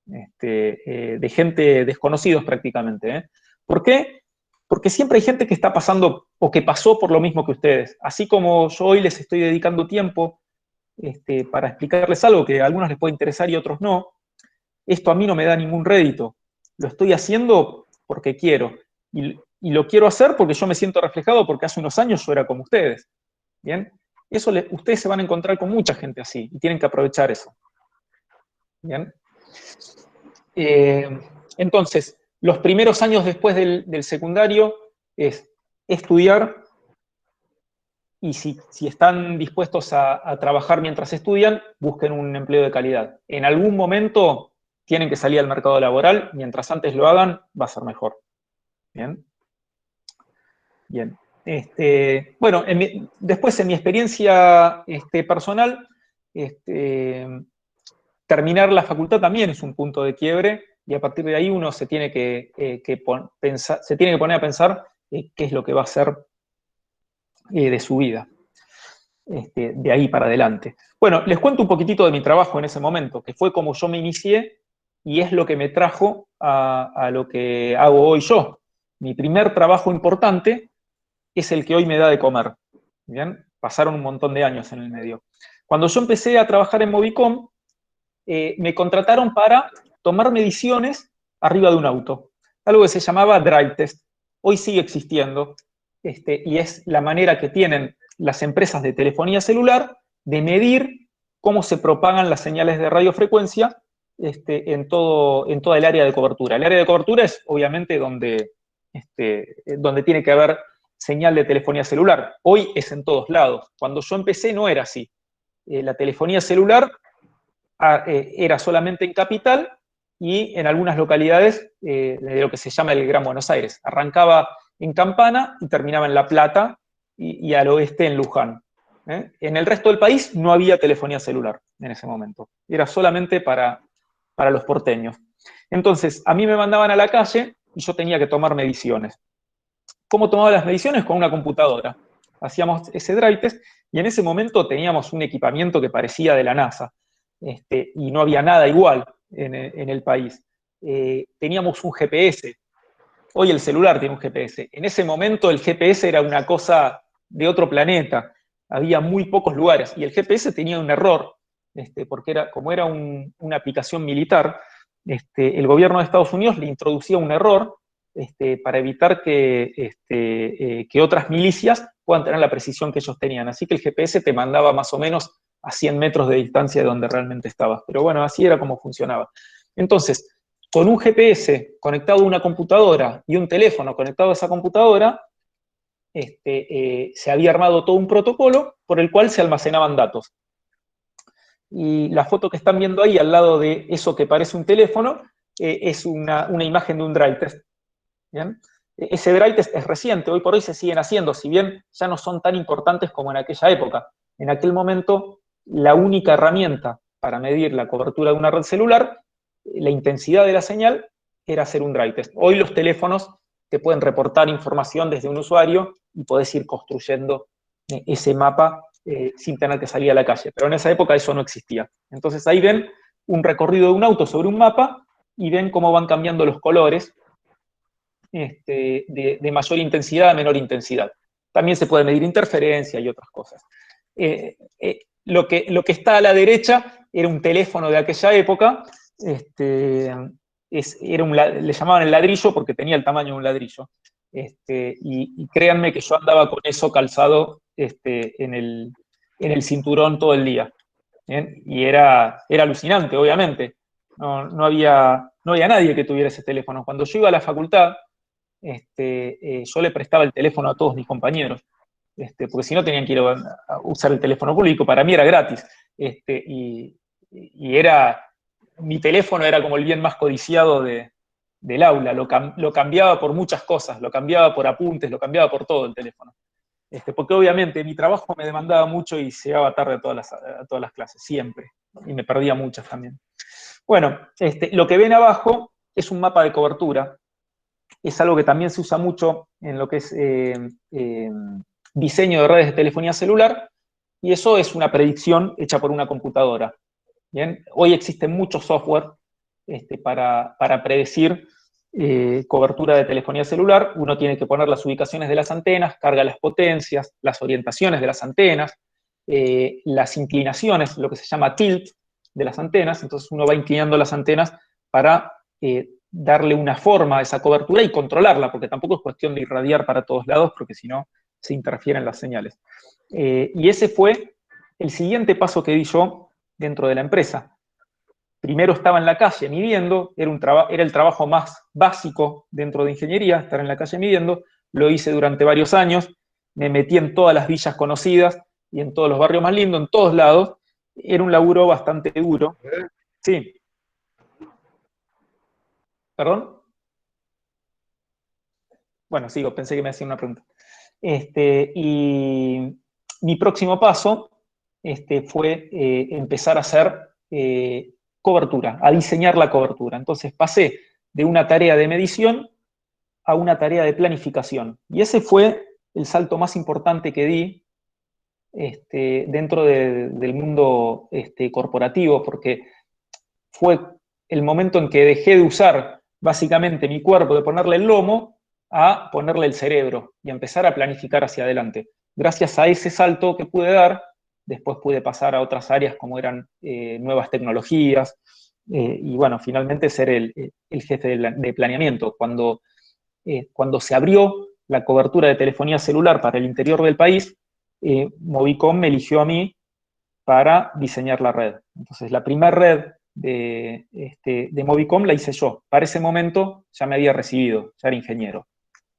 De gente desconocidos prácticamente. ¿Por qué? Porque siempre hay gente que está pasando o que pasó por lo mismo que ustedes. Así como yo hoy les estoy dedicando tiempo para explicarles algo que a algunos les puede interesar y a otros no, esto a mí no me da ningún rédito. Lo estoy haciendo porque quiero. Y lo quiero hacer porque yo me siento reflejado porque hace unos años yo era como ustedes. ¿Bien? Ustedes se van a encontrar con mucha gente así y tienen que aprovechar eso. ¿Bien? Entonces, los primeros años después del secundario es estudiar, y si están dispuestos a trabajar mientras estudian, busquen un empleo de calidad. En algún momento tienen que salir al mercado laboral, mientras antes lo hagan, va a ser mejor. ¿Bien? Bien. Bueno, después en mi experiencia personal, terminar la facultad también es un punto de quiebre, y a partir de ahí uno se tiene que poner a pensar qué es lo que va a hacer de su vida, de ahí para adelante. Bueno, les cuento un poquitito de mi trabajo en ese momento, que fue como yo me inicié, y es lo que me trajo a lo que hago hoy yo. Mi primer trabajo importante es el que hoy me da de comer. ¿Bien? Pasaron un montón de años en el medio. Cuando yo empecé a trabajar en Movicom, me contrataron para tomar mediciones arriba de un auto. Algo que se llamaba drive test. Hoy sigue existiendo, y es la manera que tienen las empresas de telefonía celular de medir cómo se propagan las señales de radiofrecuencia en toda el área de cobertura. El área de cobertura es obviamente donde tiene que haber señal de telefonía celular. Hoy es en todos lados. Cuando yo empecé no era así. La telefonía celular era solamente en capital y en algunas localidades de lo que se llama el Gran Buenos Aires. Arrancaba en Campana y terminaba en La Plata y al oeste en Luján. En el resto del país no había telefonía celular en ese momento. Era solamente para los porteños. Entonces, a mí me mandaban a la calle y yo tenía que tomar mediciones. ¿Cómo tomaba las mediciones? Con una computadora. Hacíamos ese drive test y en ese momento teníamos un equipamiento que parecía de la NASA. Y no había nada igual en el país. Teníamos un GPS. Hoy el celular tiene un GPS. En ese momento el GPS era una cosa de otro planeta. Había muy pocos lugares. Y el GPS tenía un error, porque como era una aplicación militar, el gobierno de Estados Unidos le introducía un error para evitar que otras milicias puedan tener la precisión que ellos tenían. Así que el GPS te mandaba más o menos a 100 metros de distancia de donde realmente estabas. Pero bueno, así era como funcionaba. Entonces, con un GPS conectado a una computadora y un teléfono conectado a esa computadora, se había armado todo un protocolo por el cual se almacenaban datos. Y la foto que están viendo ahí, al lado de eso que parece un teléfono, es una imagen de un drive test. ¿Bien? ese dry test es reciente, hoy por hoy se siguen haciendo, si bien ya no son tan importantes como en aquella época. En aquel momento, la única herramienta para medir la cobertura de una red celular, la intensidad de la señal, era hacer un dry test. Hoy los teléfonos te pueden reportar información desde un usuario y podés ir construyendo ese mapa sin tener que salir a la calle. Pero en esa época eso no existía. Entonces ahí ven un recorrido de un auto sobre un mapa y ven cómo van cambiando los colores de mayor intensidad a menor intensidad. También se puede medir interferencia y otras cosas. Lo que está a la derecha era un teléfono de aquella época, le llamaban el ladrillo porque tenía el tamaño de un ladrillo. Y créanme que yo andaba con eso calzado en el cinturón todo el día. ¿Bien? Y era alucinante, obviamente. No había nadie que tuviera ese teléfono. Cuando yo iba a la facultad, yo le prestaba el teléfono a todos mis compañeros, porque si no tenían que ir a usar el teléfono público, para mí era gratis. Y mi teléfono era como el bien más codiciado del aula, lo cambiaba por muchas cosas, lo cambiaba por apuntes, lo cambiaba por todo el teléfono. Porque obviamente mi trabajo me demandaba mucho y llegaba tarde a todas las clases, siempre, y me perdía muchas también. Bueno, lo que ven abajo es un mapa de cobertura, es algo que también se usa mucho en lo que es diseño de redes de telefonía celular, y eso es una predicción hecha por una computadora. ¿Bien? Hoy existen muchos software para predecir cobertura de telefonía celular. Uno tiene que poner las ubicaciones de las antenas, carga las potencias, las orientaciones de las antenas, las inclinaciones, lo que se llama tilt de las antenas. Entonces uno va inclinando las antenas para darle una forma a esa cobertura y controlarla, porque tampoco es cuestión de irradiar para todos lados, porque si no se interfieren las señales. Y ese fue el siguiente paso que di yo dentro de la empresa. Primero estaba en la calle midiendo, era el trabajo más básico dentro de ingeniería, estar en la calle midiendo. Lo hice durante varios años, me metí en todas las villas conocidas y en todos los barrios más lindos, en todos lados. Era un laburo bastante duro. Sí. ¿Perdón? Bueno, sigo, pensé que me hacía una pregunta. Y mi próximo paso fue empezar a hacer cobertura, a diseñar la cobertura. Entonces pasé de una tarea de medición a una tarea de planificación. Y ese fue el salto más importante que di dentro del mundo corporativo, porque fue el momento en que dejé de usar básicamente mi cuerpo, de ponerle el lomo, a ponerle el cerebro y a empezar a planificar hacia adelante. Gracias a ese salto que pude dar, después pude pasar a otras áreas como eran nuevas tecnologías, y bueno, finalmente ser el jefe de planeamiento. Cuando se abrió la cobertura de telefonía celular para el interior del país, Movicom me eligió a mí para diseñar la red. Entonces la primera red de Movicom la hice yo. Para ese momento ya me había recibido, ya era ingeniero.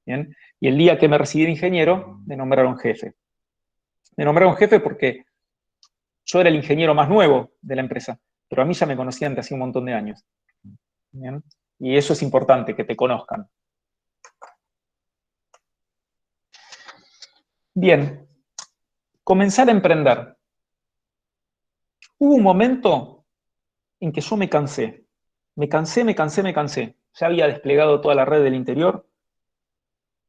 ¿Bien? Y el día que me recibí de ingeniero, me nombraron jefe. Me nombraron jefe porque yo era el ingeniero más nuevo de la empresa, pero a mí ya me conocían de hace un montón de años. ¿Bien? Y eso es importante, que te conozcan. Bien, comenzar a emprender. Hubo un momento en que yo me cansé. Me cansé. Ya había desplegado toda la red del interior.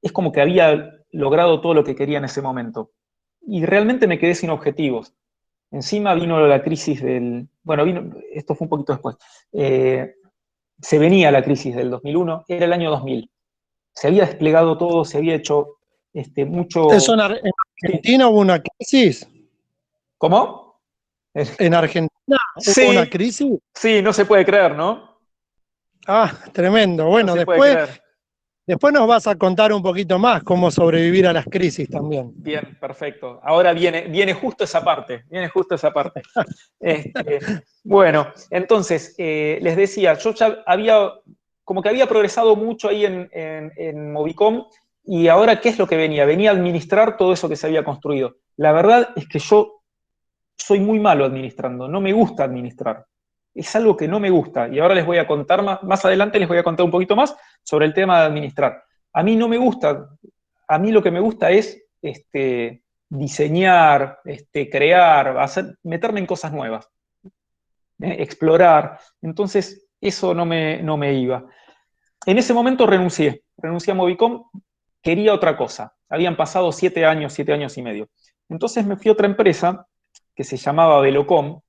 Es como que había logrado todo lo que quería en ese momento. Y realmente me quedé sin objetivos. Encima vino la crisis esto fue un poquito después. Se venía la crisis del 2001, era el año 2000. Se había desplegado todo, se había hecho mucho... ¿Eso en Argentina hubo una crisis? ¿Cómo? ¿En Argentina hubo una crisis? Sí, no se puede creer, ¿no? Ah, tremendo. Bueno, no después nos vas a contar un poquito más cómo sobrevivir a las crisis también. Bien, perfecto. Ahora viene justo esa parte. Bueno, entonces, les decía, yo ya había progresado mucho ahí en Movicom, y ahora, ¿qué es lo que venía? Venía a administrar todo eso que se había construido. La verdad es que yo soy muy malo administrando, no me gusta administrar. Es algo que no me gusta, y ahora les voy a contar más adelante les voy a contar un poquito más sobre el tema de administrar. A mí no me gusta, a mí lo que me gusta es diseñar, crear, meterme en cosas nuevas, explorar. Entonces, eso no me iba. En ese momento renuncié a Movicom, quería otra cosa. Habían pasado 7 años y medio. Entonces me fui a otra empresa que se llamaba Velocom,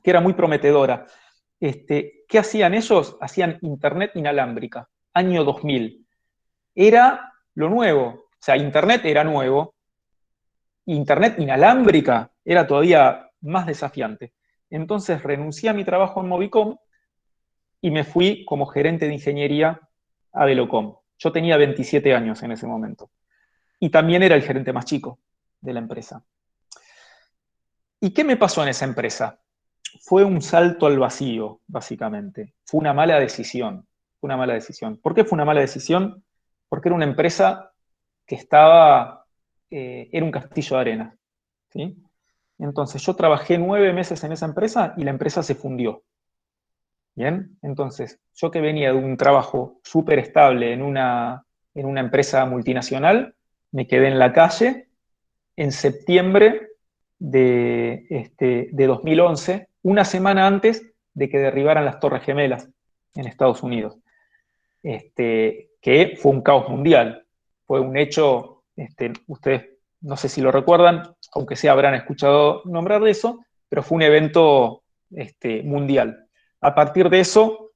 que era muy prometedora. ¿Qué hacían ellos? Hacían internet inalámbrica, año 2000. Era lo nuevo, o sea, internet era nuevo, internet inalámbrica era todavía más desafiante. Entonces renuncié a mi trabajo en Movicom y me fui como gerente de ingeniería a Velocom. Yo tenía 27 años en ese momento. Y también era el gerente más chico de la empresa. ¿Y qué me pasó en esa empresa? Fue un salto al vacío, básicamente. Fue una mala decisión. Fue una mala decisión. ¿Por qué fue una mala decisión? Porque era una empresa que era un castillo de arena, ¿sí? Entonces yo trabajé 9 meses en esa empresa y la empresa se fundió. ¿Bien? Entonces, yo que venía de un trabajo súper estable en una empresa multinacional, me quedé en la calle en septiembre de 2011, una semana antes de que derribaran las Torres Gemelas en Estados Unidos, que fue un caos mundial. Fue un hecho, ustedes no sé si lo recuerdan, aunque sí habrán escuchado nombrar de eso, pero fue un evento mundial. A partir de eso,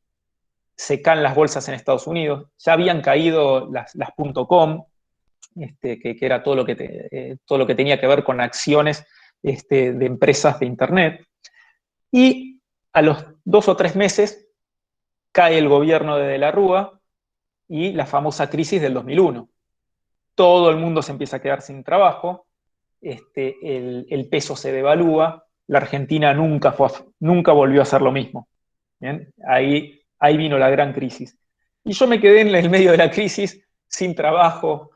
se caen las bolsas en Estados Unidos, ya habían caído las .com, que era todo lo que tenía que ver con acciones de empresas de Internet, y a los 2 o 3 meses cae el gobierno de la Rúa y la famosa crisis del 2001. Todo el mundo se empieza a quedar sin trabajo, el peso se devalúa, la Argentina nunca volvió a ser lo mismo. ¿Bien? Ahí vino la gran crisis. Y yo me quedé en el medio de la crisis sin trabajo,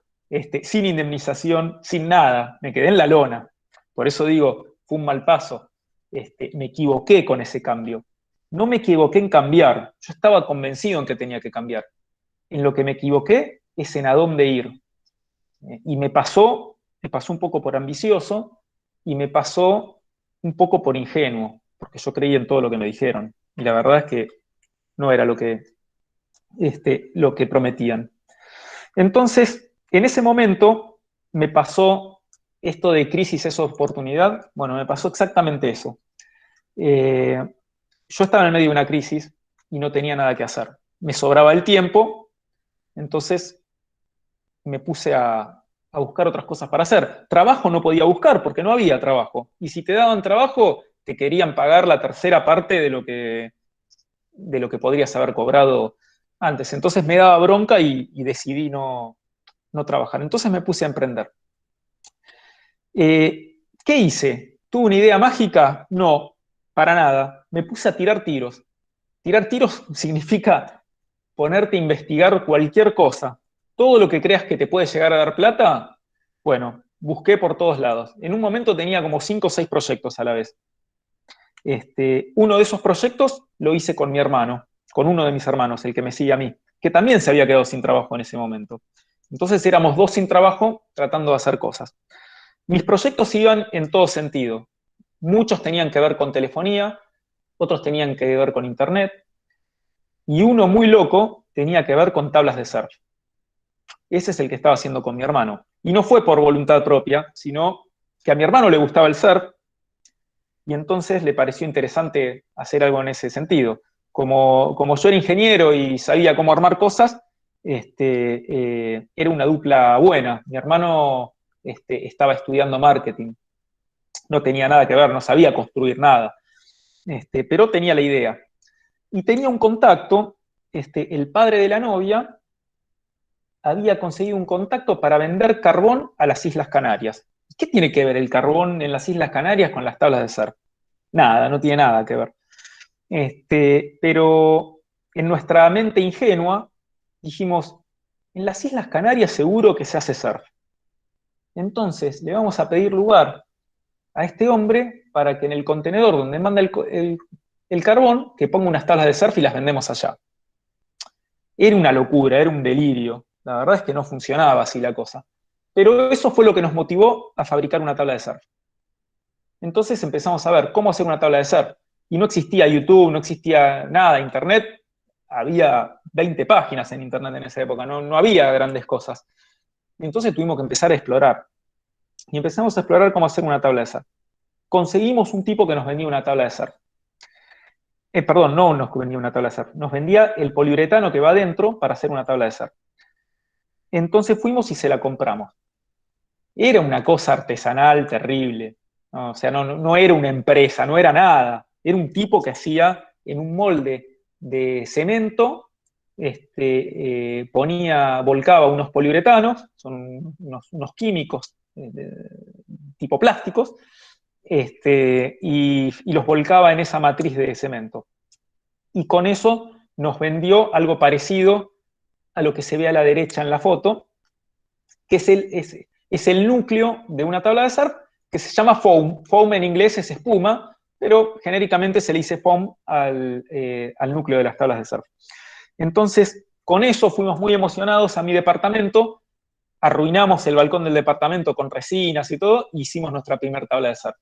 sin indemnización, sin nada. Me quedé en la lona. Por eso digo, fue un mal paso. Me equivoqué con ese cambio. No me equivoqué en cambiar. Yo estaba convencido en que tenía que cambiar. En lo que me equivoqué es en a dónde ir. Y me pasó un poco por ambicioso y me pasó un poco por ingenuo, porque yo creí en todo lo que me dijeron. Y la verdad es que no era lo que prometían. Entonces, en ese momento me pasó esto de crisis es oportunidad. Bueno, me pasó exactamente eso. Yo estaba en el medio de una crisis y no tenía nada que hacer. Me sobraba el tiempo, entonces me puse a buscar otras cosas para hacer. Trabajo no podía buscar porque no había trabajo. Y si te daban trabajo, te querían pagar la tercera parte de lo que podrías haber cobrado antes. Entonces me daba bronca y decidí no trabajar. Entonces me puse a emprender. ¿Qué hice? ¿Tuve una idea mágica? No, para nada. Me puse a tirar tiros. Tirar tiros significa ponerte a investigar cualquier cosa. Todo lo que creas que te puede llegar a dar plata, bueno, busqué por todos lados. En un momento tenía como 5 o 6 proyectos a la vez. Uno de esos proyectos lo hice con mi hermano, con uno de mis hermanos, el que me sigue a mí, que también se había quedado sin trabajo en ese momento. Entonces éramos 2 sin trabajo tratando de hacer cosas. Mis proyectos iban en todo sentido. Muchos tenían que ver con telefonía, otros tenían que ver con internet, y uno muy loco tenía que ver con tablas de surf. Ese es el que estaba haciendo con mi hermano. Y no fue por voluntad propia, sino que a mi hermano le gustaba el surf, y entonces le pareció interesante hacer algo en ese sentido. Como yo era ingeniero y sabía cómo armar cosas, era una dupla buena. Mi hermano estaba estudiando marketing, no tenía nada que ver, no sabía construir nada, pero tenía la idea. Y tenía un contacto, el padre de la novia había conseguido un contacto para vender carbón a las Islas Canarias. ¿Qué tiene que ver el carbón en las Islas Canarias con las tablas de surf? Nada, no tiene nada que ver. Pero en nuestra mente ingenua dijimos, en las Islas Canarias seguro que se hace surf. Entonces le vamos a pedir lugar a este hombre para que en el contenedor donde manda el carbón, que ponga unas tablas de surf y las vendemos allá. Era una locura, era un delirio. La verdad es que no funcionaba así la cosa. Pero eso fue lo que nos motivó a fabricar una tabla de surf. Entonces empezamos a ver cómo hacer una tabla de surf. Y no existía YouTube, no existía nada, Internet. Había 20 páginas en Internet en esa época, no había grandes cosas. Y entonces tuvimos que empezar a explorar. Y empezamos a explorar cómo hacer una tabla de surf. Conseguimos un tipo que nos vendía una tabla de surf. Perdón, no nos vendía una tabla de surf, nos vendía el poliuretano que va adentro para hacer una tabla de surf. Entonces fuimos y se la compramos. Era una cosa artesanal terrible, ¿no? O sea, no era una empresa, no era nada. Era un tipo que hacía en un molde de cemento, volcaba unos poliuretanos, son unos químicos tipo plásticos, y los volcaba en esa matriz de cemento. Y con eso nos vendió algo parecido a lo que se ve a la derecha en la foto, que es el núcleo de una tabla de surf que se llama foam. Foam en inglés es espuma, pero genéricamente se le dice foam al núcleo de las tablas de surf. Entonces, con eso fuimos muy emocionados a mi departamento, arruinamos el balcón del departamento con resinas y todo, y hicimos nuestra primera tabla de surf.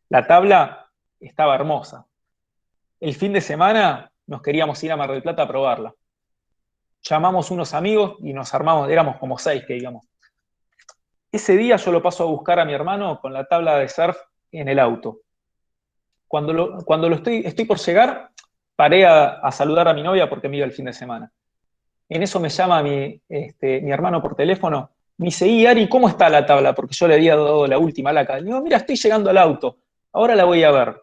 La tabla estaba hermosa. El fin de semana nos queríamos ir a Mar del Plata a probarla. Llamamos unos amigos y nos armamos, éramos como 6, que digamos. Ese día yo lo paso a buscar a mi hermano con la tabla de surf en el auto. Cuando estoy por llegar, paré a saludar a mi novia porque me iba el fin de semana. En eso me llama mi hermano por teléfono, me dice, y Ari, ¿cómo está la tabla? Porque yo le había dado la última laca. Le digo, mira, estoy llegando al auto, ahora la voy a ver.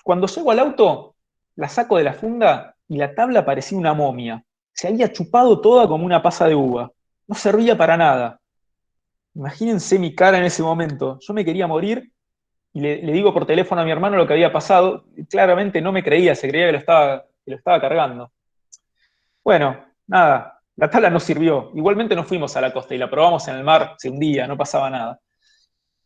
Cuando llego al auto, la saco de la funda y la tabla parecía una momia. Se había chupado toda como una pasa de uva. No servía para nada. Imagínense mi cara en ese momento. Yo me quería morir y le digo por teléfono a mi hermano lo que había pasado. Claramente no me creía, se creía que lo estaba cargando. Bueno, nada, la tabla no sirvió. Igualmente nos fuimos a la costa y la probamos en el mar, se hundía, no pasaba nada.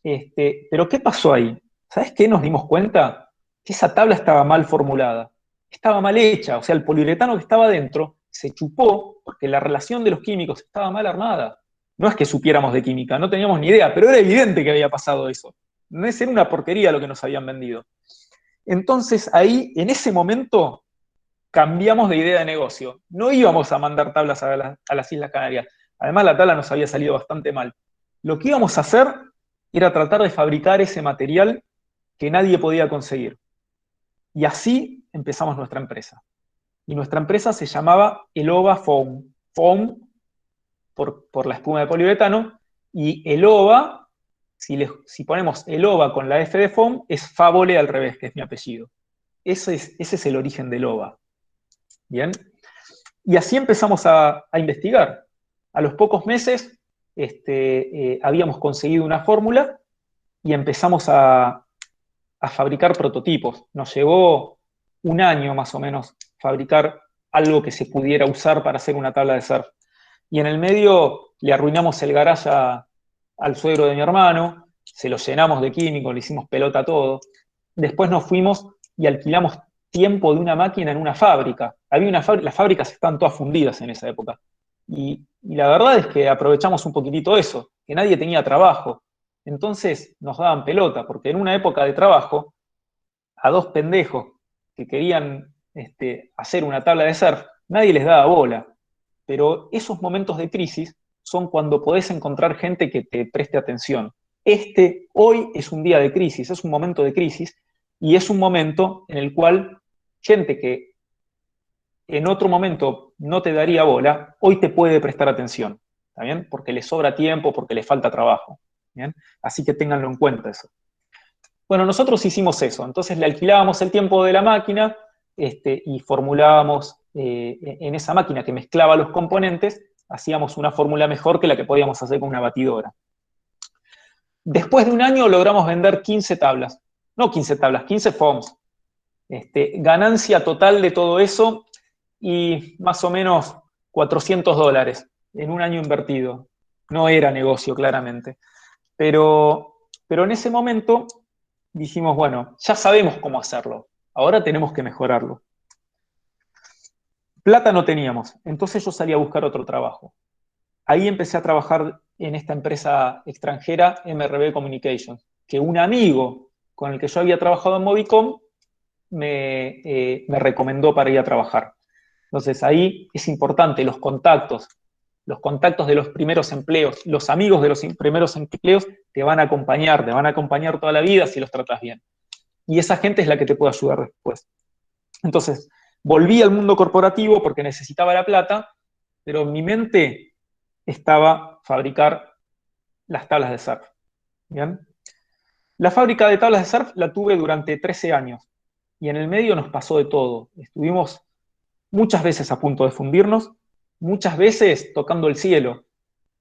Pero ¿qué pasó ahí? ¿Sabes qué? Nos dimos cuenta que esa tabla estaba mal formulada. Estaba mal hecha, o sea, el poliuretano que estaba dentro se chupó porque la relación de los químicos estaba mal armada. No es que supiéramos de química, no teníamos ni idea, pero era evidente que había pasado eso. No es, era una porquería lo que nos habían vendido. Entonces ahí, en ese momento, cambiamos de idea de negocio. No íbamos a mandar tablas a las Islas Canarias. Además, la tabla nos había salido bastante mal. Lo que íbamos a hacer era tratar de fabricar ese material que nadie podía conseguir. Y así empezamos nuestra empresa. Y nuestra empresa se llamaba Elova Foam. Foam por la espuma de poliuretano, y Elova, si ponemos Elova con la F de Foam, es Favole al revés, que es mi apellido. Ese es el origen de Elova. Bien. Y así empezamos a investigar. A los pocos meses habíamos conseguido una fórmula y empezamos a fabricar prototipos. Nos llevó un año más o menos fabricar algo que se pudiera usar para hacer una tabla de surf. Y en el medio le arruinamos el garage al suegro de mi hermano, se lo llenamos de químicos, le hicimos pelota a todo. Después nos fuimos y alquilamos tiempo de una máquina en una fábrica. Las fábricas estaban todas fundidas en esa época. Y la verdad es que aprovechamos un poquitito eso, que nadie tenía trabajo. Entonces nos daban pelota, porque en una época de trabajo, a dos pendejos que querían hacer una tabla de surf, nadie les daba bola. Pero esos momentos de crisis son cuando podés encontrar gente que te preste atención. Hoy es un día de crisis, es un momento de crisis, y es un momento en el cual gente que en otro momento no te daría bola, hoy te puede prestar atención, ¿está bien? Porque le sobra tiempo, porque le falta trabajo, ¿bien? Así que ténganlo en cuenta eso. Bueno, nosotros hicimos eso, entonces le alquilábamos el tiempo de la máquina y formulábamos en esa máquina que mezclaba los componentes, hacíamos una fórmula mejor que la que podíamos hacer con una batidora. Después de un año logramos vender 15 tablas, no 15 tablas, 15 foams. Ganancia total de todo eso y más o menos $400 en un año invertido. No era negocio, claramente. Pero en ese momento dijimos, bueno, ya sabemos cómo hacerlo, ahora tenemos que mejorarlo. Plata no teníamos, entonces yo salí a buscar otro trabajo. ahí empecé a trabajar en esta empresa extranjera, MRB Communications, que un amigo con el que yo había trabajado en Movicom me recomendó para ir a trabajar. Entonces ahí es importante los contactos de los primeros empleos, los amigos de los primeros empleos te van a acompañar toda la vida si los tratas bien. Y esa gente es la que te puede ayudar después. Entonces, volví al mundo corporativo porque necesitaba la plata, pero en mi mente estaba fabricar las tablas de surf. ¿Bien? La fábrica de tablas de surf la tuve durante 13 años y en el medio nos pasó de todo. Estuvimos muchas veces a punto de fundirnos, muchas veces tocando el cielo,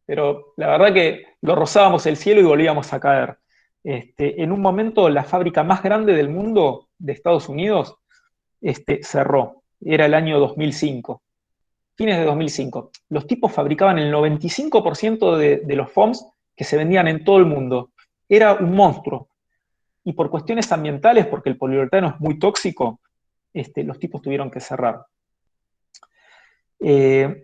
pero la verdad que lo rozábamos el cielo y volvíamos a caer. En un momento la fábrica más grande del mundo, de Estados Unidos, cerró. Era el año 2005, fines de 2005. Los tipos fabricaban el 95% de los foams que se vendían en todo el mundo. Era un monstruo. Y por cuestiones ambientales, porque el poliuretano es muy tóxico, los tipos tuvieron que cerrar. En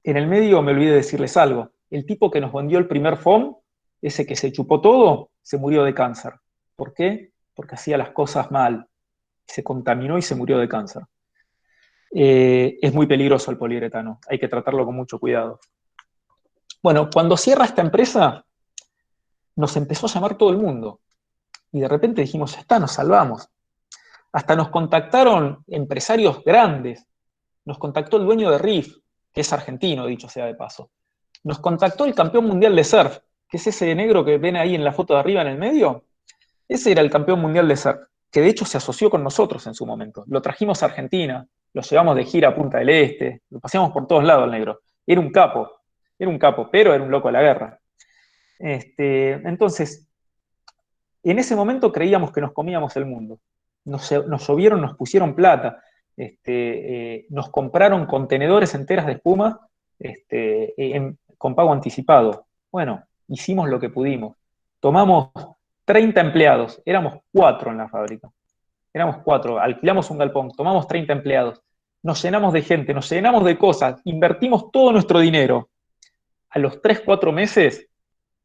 el medio me olvidé decirles algo. El tipo que nos vendió el primer foam, ese que se chupó todo, se murió de cáncer. ¿Por qué? Porque hacía las cosas mal. Se contaminó y se murió de cáncer. Es muy peligroso el poliuretano. Hay que tratarlo con mucho cuidado. Bueno, cuando cierra esta empresa, nos empezó a llamar todo el mundo. Y de repente dijimos, ya está, nos salvamos. Hasta nos contactaron empresarios grandes. Nos contactó el dueño de Riff, que es argentino, dicho sea de paso. Nos contactó el campeón mundial de surf, que es ese negro que ven ahí en la foto de arriba en el medio. Ese era el campeón mundial de surf, que de hecho se asoció con nosotros en su momento. Lo trajimos a Argentina, lo llevamos de gira a Punta del Este, lo paseamos por todos lados el negro. Era un capo, pero era un loco de la guerra. Entonces, en ese momento creíamos que nos comíamos el mundo. Nos llovieron, nos pusieron plata. Nos compraron contenedores enteras de espuma con pago anticipado. Bueno, hicimos lo que pudimos. Tomamos 30 empleados, éramos 4 en la fábrica. Éramos 4, alquilamos un galpón, tomamos 30 empleados. Nos llenamos de gente, nos llenamos de cosas, invertimos todo nuestro dinero. A los 3, 4 meses,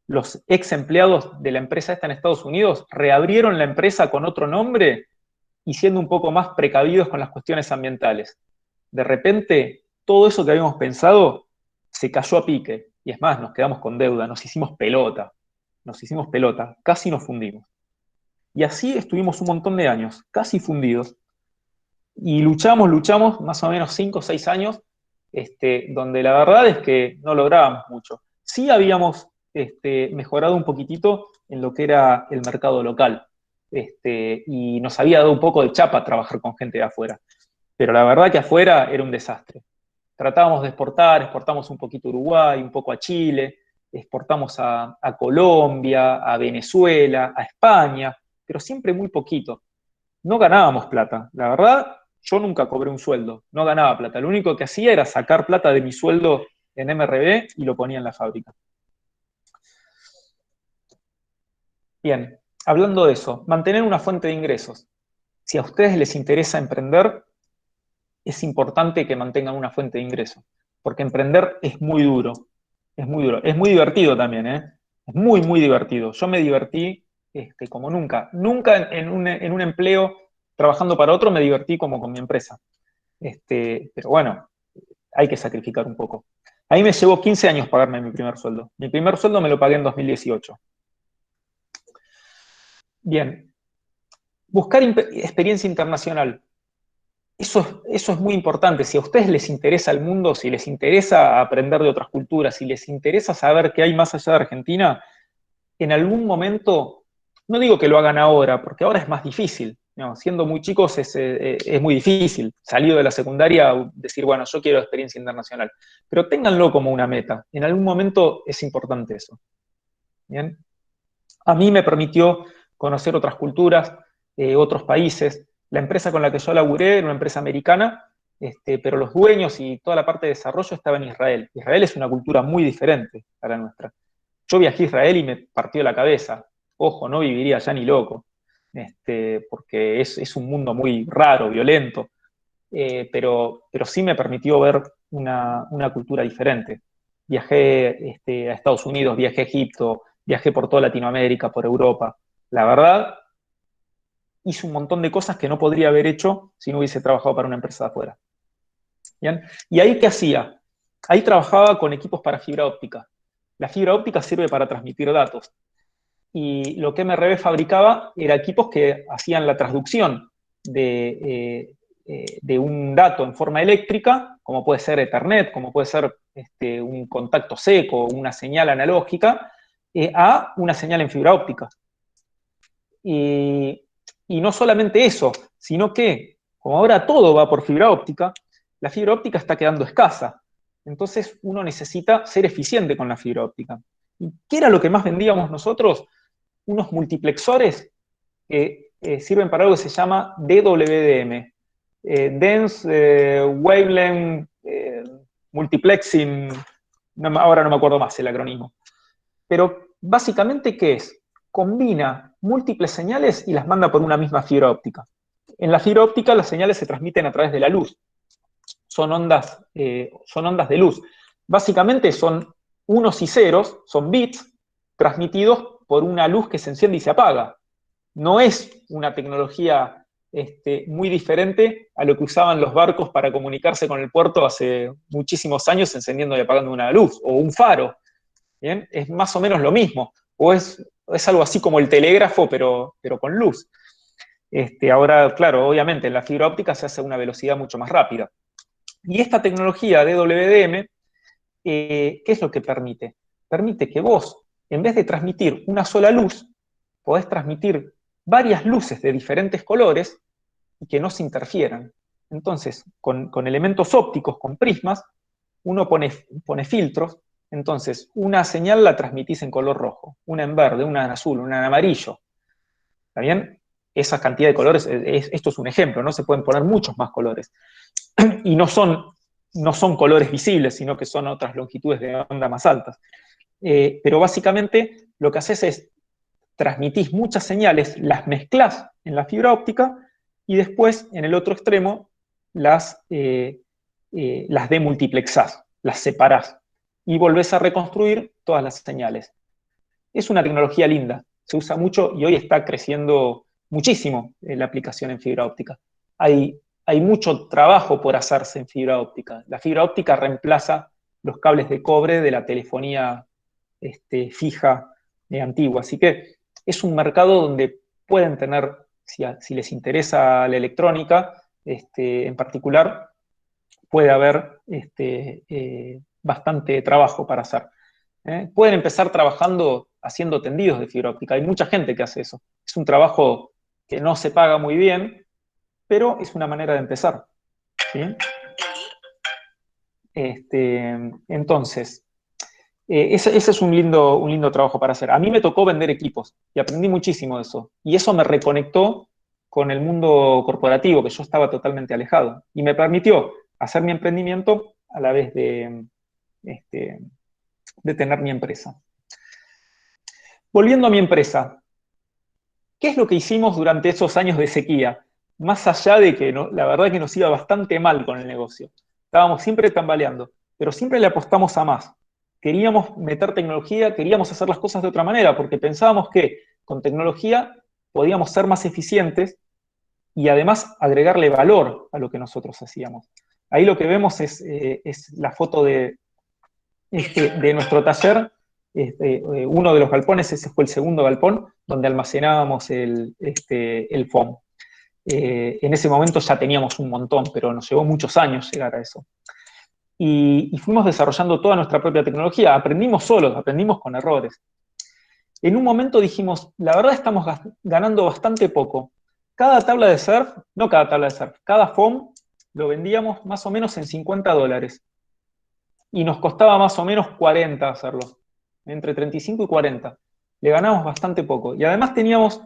los ex empleados de la empresa esta en Estados Unidos reabrieron la empresa con otro nombre y siendo un poco más precavidos con las cuestiones ambientales. De repente, todo eso que habíamos pensado se cayó a pique. Y es más, nos quedamos con deuda, nos hicimos pelota, casi nos fundimos. Y así estuvimos un montón de años, casi fundidos. Y luchamos más o menos 5 o 6 años, donde la verdad es que no lográbamos mucho. Sí habíamos mejorado un poquitito en lo que era el mercado local. Y nos había dado un poco de chapa trabajar con gente de afuera. Pero la verdad que afuera era un desastre. Tratábamos de exportamos un poquito a Uruguay, un poco a Chile, exportamos a Colombia, a Venezuela, a España, pero siempre muy poquito. No ganábamos plata. La verdad, yo nunca cobré un sueldo, no ganaba plata. Lo único que hacía era sacar plata de mi sueldo en MRB y lo ponía en la fábrica. Bien, hablando de eso, mantener una fuente de ingresos. Si a ustedes les interesa emprender, es importante que mantengan una fuente de ingresos, porque emprender es muy duro, es muy duro. Es muy divertido también, ¿eh? Es muy, muy divertido. Yo me divertí como nunca. Nunca en un empleo trabajando para otro me divertí como con mi empresa. Pero bueno, hay que sacrificar un poco. A mí me llevó 15 años pagarme mi primer sueldo. Mi primer sueldo me lo pagué en 2018. Bien. Buscar experiencia internacional. Eso es muy importante. Si a ustedes les interesa el mundo, si les interesa aprender de otras culturas, si les interesa saber qué hay más allá de Argentina, en algún momento, no digo que lo hagan ahora, porque ahora es más difícil. No, siendo muy chicos es muy difícil. Salido de la secundaria, decir, bueno, yo quiero experiencia internacional. Pero ténganlo como una meta. En algún momento es importante eso. ¿Bien? A mí me permitió conocer otras culturas, otros países. La empresa con la que yo laburé era una empresa americana, pero los dueños y toda la parte de desarrollo estaba en Israel. Israel es una cultura muy diferente a la nuestra. Yo viajé a Israel y me partió la cabeza. Ojo, no viviría allá ni loco, porque es un mundo muy raro, violento, pero sí me permitió ver una cultura diferente. viajé a Estados Unidos, viajé a Egipto, viajé por toda Latinoamérica, por Europa. La verdad, hice un montón de cosas que no podría haber hecho si no hubiese trabajado para una empresa de afuera. ¿Bien? ¿Y ahí qué hacía? Ahí trabajaba con equipos para fibra óptica. La fibra óptica sirve para transmitir datos. Y lo que MRB fabricaba era equipos que hacían la transducción de un dato en forma eléctrica, como puede ser Ethernet, como puede ser un contacto seco, una señal analógica, a una señal en fibra óptica. Y no solamente eso, sino que, como ahora todo va por fibra óptica, la fibra óptica está quedando escasa. Entonces uno necesita ser eficiente con la fibra óptica. ¿Y qué era lo que más vendíamos nosotros? Unos multiplexores que sirven para algo que se llama DWDM, Dense Wavelength Multiplexing, ahora no me acuerdo más el acrónimo. Pero básicamente, ¿qué es? Combina múltiples señales y las manda por una misma fibra óptica. En la fibra óptica las señales se transmiten a través de la luz. Son ondas de luz. Básicamente son unos y ceros, son bits transmitidos por una luz que se enciende y se apaga. No es una tecnología muy diferente a lo que usaban los barcos para comunicarse con el puerto hace muchísimos años, encendiendo y apagando una luz, o un faro. ¿Bien? Es más o menos lo mismo, o es algo así como el telégrafo, pero con luz. Ahora, claro, obviamente en la fibra óptica se hace a una velocidad mucho más rápida. Y esta tecnología de DWDM, ¿qué es lo que permite? Permite que vos, en vez de transmitir una sola luz, podés transmitir varias luces de diferentes colores y que no se interfieran. Entonces, con elementos ópticos, con prismas, uno pone filtros. Entonces, una señal la transmitís en color rojo, una en verde, una en azul, una en amarillo. ¿Está bien? Esa cantidad de colores, esto es un ejemplo, ¿no? Se pueden poner muchos más colores. Y no son colores visibles, sino que son otras longitudes de onda más altas. Pero básicamente lo que haces es transmitís muchas señales, las mezclás en la fibra óptica y después, en el otro extremo, las demultiplexás, las separás y volvés a reconstruir todas las señales. Es una tecnología linda, se usa mucho y hoy está creciendo muchísimo la aplicación en fibra óptica. Hay mucho trabajo por hacerse en fibra óptica. La fibra óptica reemplaza los cables de cobre de la telefonía fija antigua. Así que es un mercado donde pueden tener, si les interesa la electrónica en particular, puede haber bastante trabajo para hacer. Pueden empezar trabajando haciendo tendidos de fibra óptica. Hay mucha gente que hace eso. Es un trabajo que no se paga muy bien, pero es una manera de empezar. ¿Sí? Entonces, ese es un lindo trabajo para hacer. A mí me tocó vender equipos y aprendí muchísimo de eso. Y eso me reconectó con el mundo corporativo, que yo estaba totalmente alejado. Y me permitió hacer mi emprendimiento a la vez de tener mi empresa. Volviendo a mi empresa, ¿qué es lo que hicimos durante esos años de sequía? Más allá de que la verdad que nos iba bastante mal con el negocio. Estábamos siempre tambaleando, pero siempre le apostamos a más. Queríamos meter tecnología, queríamos hacer las cosas de otra manera, porque pensábamos que con tecnología podíamos ser más eficientes y además agregarle valor a lo que nosotros hacíamos. Ahí lo que vemos es la foto de nuestro taller. Uno de los galpones, ese fue el segundo galpón, donde almacenábamos el foam. En ese momento ya teníamos un montón, pero nos llevó muchos años llegar a eso. Y fuimos desarrollando toda nuestra propia tecnología. Aprendimos solos, aprendimos con errores. En un momento dijimos, la verdad estamos ganando bastante poco. Cada tabla de surf, no cada tabla de surf, cada foam lo vendíamos más o menos en $50. Y nos costaba más o menos 40 hacerlo. Entre 35 y 40. Le ganamos bastante poco. Y además teníamos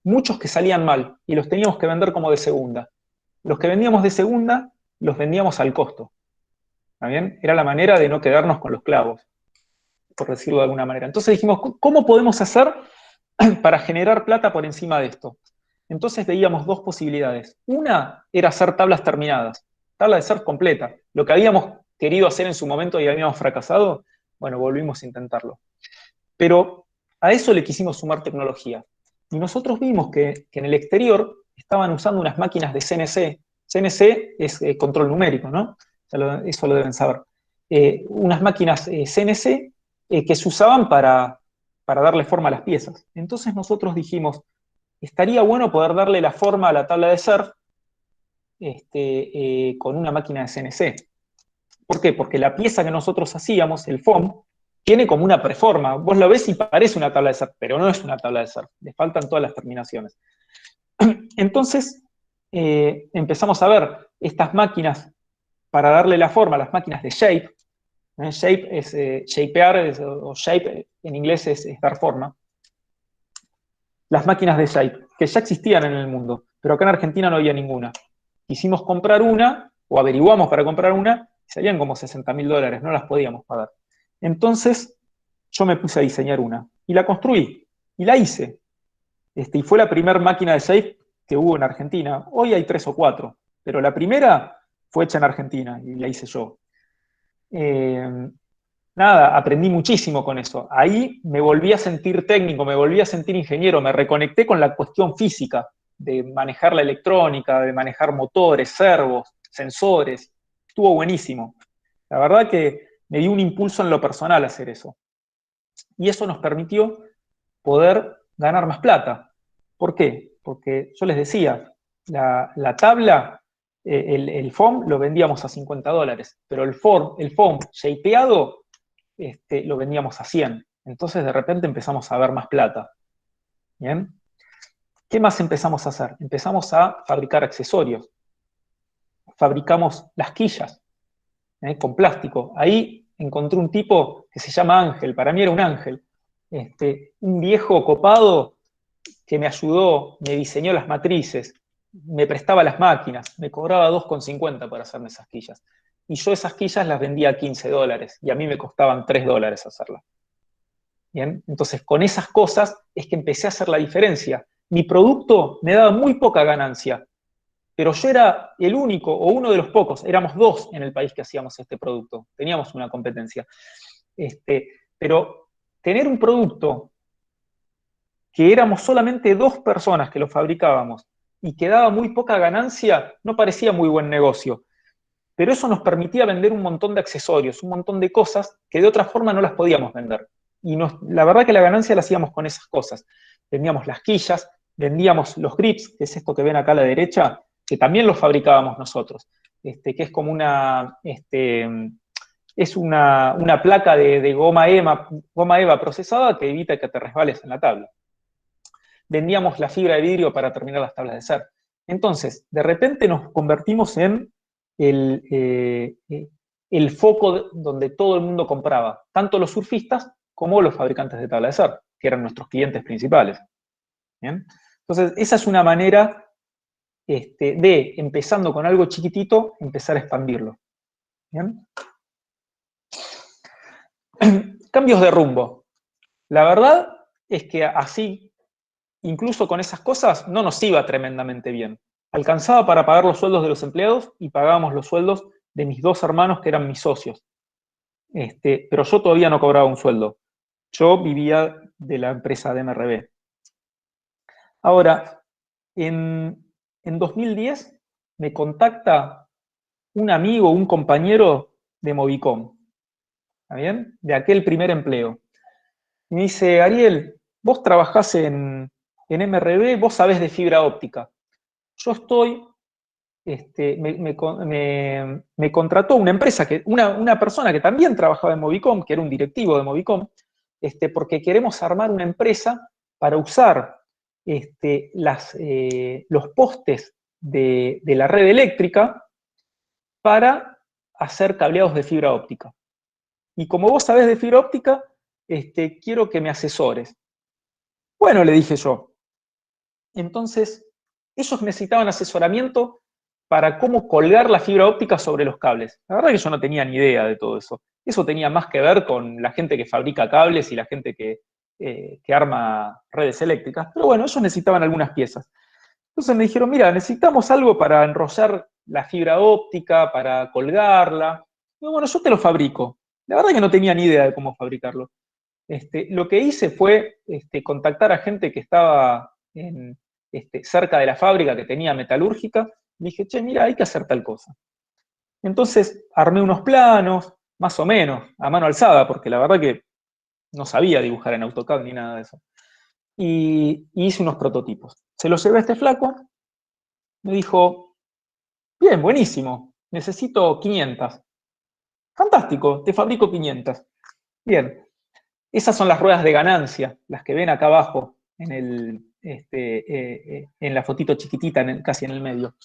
muchos que salían mal y los teníamos que vender como de segunda. Los que vendíamos de segunda, los vendíamos al costo. ¿Está bien? Era la manera de no quedarnos con los clavos, por decirlo de alguna manera. Entonces dijimos, ¿cómo podemos hacer para generar plata por encima de esto? Entonces veíamos dos posibilidades. Una era hacer tablas terminadas, tabla de surf completa. Lo que habíamos querido hacer en su momento y habíamos fracasado Bueno, volvimos a intentarlo. Pero a eso le quisimos sumar tecnología. Y nosotros vimos que en el exterior estaban usando unas máquinas de CNC. CNC es control numérico, ¿no? Eso lo deben saber. Unas máquinas CNC que se usaban para darle forma a las piezas. Entonces nosotros dijimos, estaría bueno poder darle la forma a la tabla de surf con una máquina de CNC. ¿Por qué? Porque la pieza que nosotros hacíamos, el foam, tiene como una preforma. Vos lo ves y parece una tabla de surf, pero no es una tabla de surf. Le faltan todas las terminaciones. Entonces, empezamos a ver estas máquinas para darle la forma, las máquinas de shape. Shape es shapear, o shape en inglés es dar forma. Las máquinas de shape, que ya existían en el mundo, pero acá en Argentina no había ninguna. Quisimos comprar una, o averiguamos para comprar una, y salían como $60.000, no las podíamos pagar. Entonces, yo me puse a diseñar una, y la construí, y la hice. Y fue la primera máquina de shape que hubo en Argentina. Hoy hay 3 o 4, pero la primera fue hecha en Argentina, y la hice yo. Nada, aprendí muchísimo con eso. Ahí me volví a sentir técnico, me volví a sentir ingeniero, me reconecté con la cuestión física, de manejar la electrónica, de manejar motores, servos, sensores. Estuvo buenísimo. La verdad que me dio un impulso en lo personal hacer eso. Y eso nos permitió poder ganar más plata. ¿Por qué? Porque yo les decía, la tabla, el foam lo vendíamos a $50, pero el foam shapeado lo vendíamos a 100. Entonces de repente empezamos a ver más plata. ¿Bien? ¿Qué más empezamos a hacer? Empezamos a fabricar accesorios. Fabricamos las quillas con plástico. Ahí encontré un tipo que se llama Ángel, para mí era un ángel. Un viejo copado que me ayudó, me diseñó las matrices, me prestaba las máquinas, me cobraba $2,50 para hacerme esas quillas. Y yo esas quillas las vendía a $15 y a mí me costaban $3 hacerlas. ¿Bien? Entonces, con esas cosas es que empecé a hacer la diferencia. Mi producto me daba muy poca ganancia, pero yo era el único o uno de los pocos, éramos 2 en el país que hacíamos este producto, teníamos una competencia. Pero tener un producto que éramos solamente 2 personas que lo fabricábamos y que daba muy poca ganancia, no parecía muy buen negocio. Pero eso nos permitía vender un montón de accesorios, un montón de cosas que de otra forma no las podíamos vender. Y la verdad que la ganancia la hacíamos con esas cosas. Vendíamos las quillas, vendíamos los grips, que es esto que ven acá a la derecha, que también los fabricábamos nosotros, que es como una placa de goma eva procesada que evita que te resbales en la tabla. Vendíamos la fibra de vidrio para terminar las tablas de surf. Entonces, de repente nos convertimos en el foco donde todo el mundo compraba, tanto los surfistas como los fabricantes de tabla de surf, que eran nuestros clientes principales. ¿Bien? Entonces, esa es una manera de, empezando con algo chiquitito, empezar a expandirlo. ¿Bien? Cambios de rumbo. La verdad es que así, incluso con esas cosas, no nos iba tremendamente bien. Alcanzaba para pagar los sueldos de los empleados y pagábamos los sueldos de mis 2 hermanos que eran mis socios. Pero yo todavía no cobraba un sueldo. Yo vivía de la empresa de MRB. Ahora, en 2010 me contacta un amigo, un compañero de Movicom, ¿está bien? De aquel primer empleo. Y me dice, Ariel, vos trabajás en MRB, vos sabés de fibra óptica. Yo estoy, me contrató una empresa, una persona que también trabajaba en Movicom, que era un directivo de Movicom, porque queremos armar una empresa para usar los postes de la red eléctrica para hacer cableados de fibra óptica. Y como vos sabés de fibra óptica, quiero que me asesores. Bueno, le dije yo. Entonces, ellos necesitaban asesoramiento para cómo colgar la fibra óptica sobre los cables. La verdad que yo no tenía ni idea de todo eso. Eso tenía más que ver con la gente que fabrica cables y la gente que arma redes eléctricas. Pero bueno, ellos necesitaban algunas piezas. Entonces me dijeron, mira, necesitamos algo para enrollar la fibra óptica, para colgarla. Y bueno, yo te lo fabrico. La verdad que no tenía ni idea de cómo fabricarlo. Lo que hice fue contactar a gente que estaba cerca de la fábrica, que tenía metalúrgica, y dije, che, mira, hay que hacer tal cosa. Entonces armé unos planos, más o menos, a mano alzada, porque la verdad que no sabía dibujar en AutoCAD ni nada de eso. Y hice unos prototipos. Se los llevé a este flaco, me dijo, bien, buenísimo, necesito 500. Fantástico, te fabrico 500. Bien, esas son las ruedas de ganancia, las que ven acá abajo, en la fotito chiquitita, casi en el medio.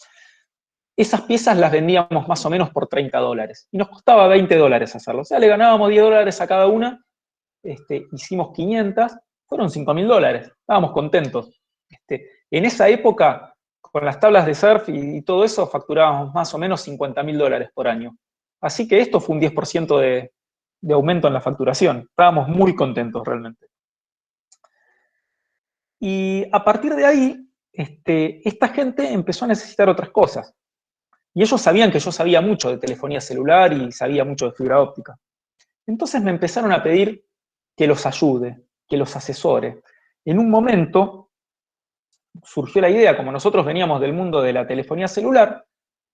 Esas piezas las vendíamos más o menos por $30, y nos costaba $20 hacerlo. O sea, le ganábamos $10 a cada una, hicimos 500, fueron $5.000, estábamos contentos. En esa época, con las tablas de surf y todo eso, facturábamos más o menos $50.000 por año. Así que esto fue un 10% de aumento en la facturación. Estábamos muy contentos realmente. Y a partir de ahí, esta gente empezó a necesitar otras cosas. Y ellos sabían que yo sabía mucho de telefonía celular y sabía mucho de fibra óptica. Entonces me empezaron a pedir que los ayude, que los asesore. En un momento surgió la idea, como nosotros veníamos del mundo de la telefonía celular,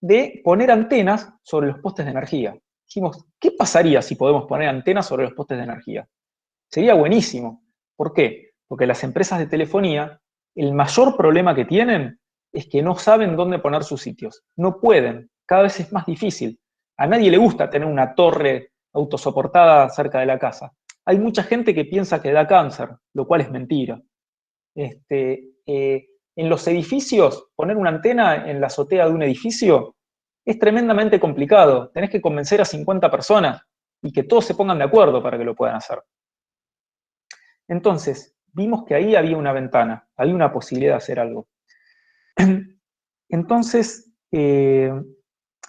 de poner antenas sobre los postes de energía. Dijimos, ¿qué pasaría si podemos poner antenas sobre los postes de energía? Sería buenísimo. ¿Por qué? Porque las empresas de telefonía, el mayor problema que tienen es que no saben dónde poner sus sitios. No pueden. Cada vez es más difícil. A nadie le gusta tener una torre autosoportada cerca de la casa. Hay mucha gente que piensa que da cáncer, lo cual es mentira. En los edificios, poner una antena en la azotea de un edificio es tremendamente complicado. Tenés que convencer a 50 personas y que todos se pongan de acuerdo para que lo puedan hacer. Entonces, vimos que ahí había una ventana, había una posibilidad de hacer algo. Entonces,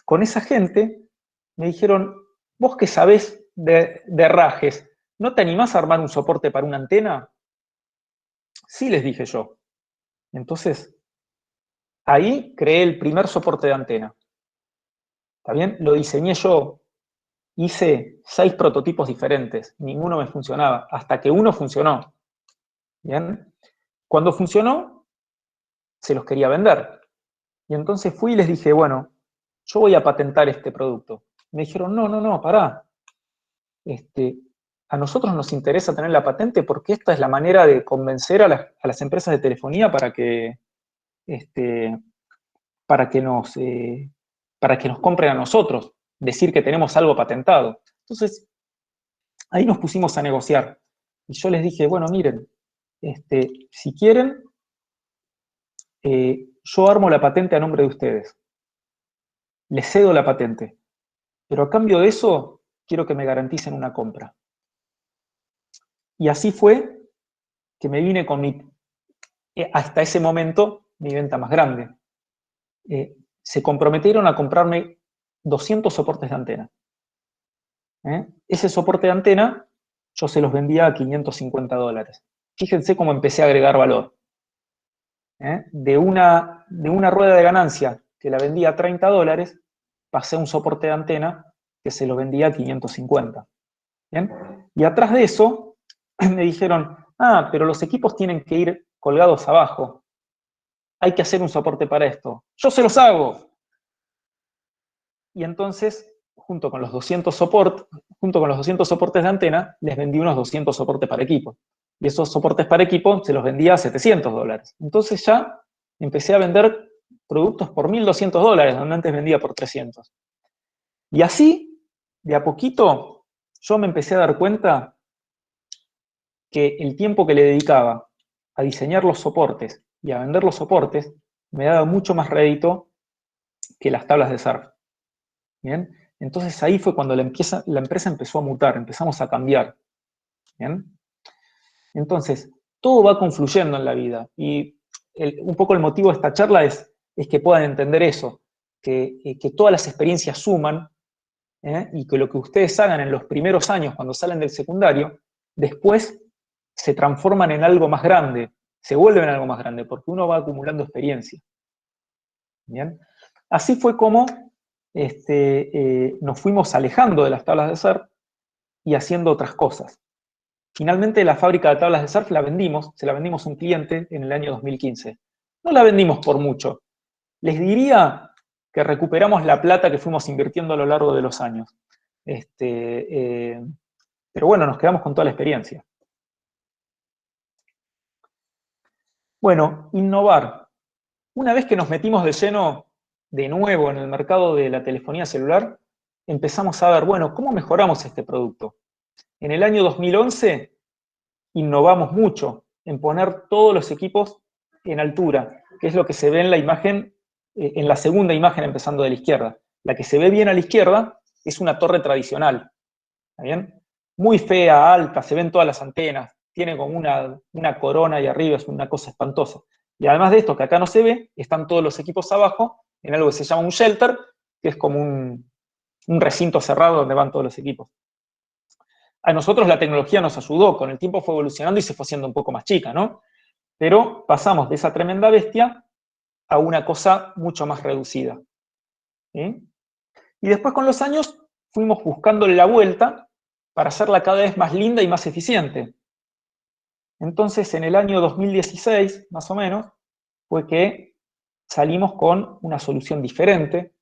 con esa gente me dijeron, vos que sabés de herrajes, ¿no te animás a armar un soporte para una antena? Sí, les dije yo. Entonces, ahí creé el primer soporte de antena. ¿Está bien? Lo diseñé yo. Hice 6 prototipos diferentes. Ninguno me funcionaba, hasta que uno funcionó. ¿Bien? Cuando funcionó, se los quería vender. Y entonces fui y les dije, bueno, yo voy a patentar este producto. Me dijeron, no, pará. A nosotros nos interesa tener la patente porque esta es la manera de convencer a las empresas de telefonía para que nos compren a nosotros, decir que tenemos algo patentado. Entonces, ahí nos pusimos a negociar. Y yo les dije, bueno, miren, si quieren, yo armo la patente a nombre de ustedes. Les cedo la patente. Pero a cambio de eso, quiero que me garanticen una compra. Y así fue que me vine con hasta ese momento, mi venta más grande. Se comprometieron a comprarme 200 soportes de antena. Ese soporte de antena yo se los vendía a $550. Fíjense cómo empecé a agregar valor. De una rueda de ganancia que la vendía a $30, pasé a un soporte de antena que se lo vendía a 550. ¿Bien? Y atrás de eso me dijeron, pero los equipos tienen que ir colgados abajo. Hay que hacer un soporte para esto. ¡Yo se los hago! Y entonces, junto con los 200 soportes de antena, les vendí unos 200 soportes para equipo. Y esos soportes para equipo se los vendía a $700. Entonces ya empecé a vender productos por $1.200, donde antes vendía por 300. Y así, de a poquito, yo me empecé a dar cuenta que el tiempo que le dedicaba a diseñar los soportes y a vender los soportes me daba mucho más rédito que las tablas de surf. ¿Bien? Entonces ahí fue cuando la empresa empezó a mutar, empezamos a cambiar. ¿Bien? Entonces, todo va confluyendo en la vida. Y un poco el motivo de esta charla es que puedan entender eso, que todas las experiencias suman, y que lo que ustedes hagan en los primeros años cuando salen del secundario, después se transforman en algo más grande, se vuelven algo más grande, porque uno va acumulando experiencia. ¿Bien? Así fue como nos fuimos alejando de las tablas de surf y haciendo otras cosas. Finalmente la fábrica de tablas de surf se la vendimos a un cliente en el año 2015. No la vendimos por mucho. Les diría que recuperamos la plata que fuimos invirtiendo a lo largo de los años. Pero bueno, nos quedamos con toda la experiencia. Bueno, innovar. Una vez que nos metimos de lleno de nuevo en el mercado de la telefonía celular, empezamos a ver, bueno, ¿cómo mejoramos este producto? En el año 2011 innovamos mucho en poner todos los equipos en altura, que es lo que se ve en la imagen, en la segunda imagen empezando de la izquierda. La que se ve bien a la izquierda es una torre tradicional, ¿está bien? Muy fea, alta, se ven todas las antenas, tiene como una corona ahí arriba, es una cosa espantosa. Y además de esto, que acá no se ve, están todos los equipos abajo, en algo que se llama un shelter, que es como un recinto cerrado donde van todos los equipos. A nosotros la tecnología nos ayudó, con el tiempo fue evolucionando y se fue haciendo un poco más chica, ¿no? Pero pasamos de esa tremenda bestia a una cosa mucho más reducida. ¿Sí? Y después con los años fuimos buscándole la vuelta para hacerla cada vez más linda y más eficiente. Entonces, en el año 2016, más o menos, fue que salimos con una solución diferente,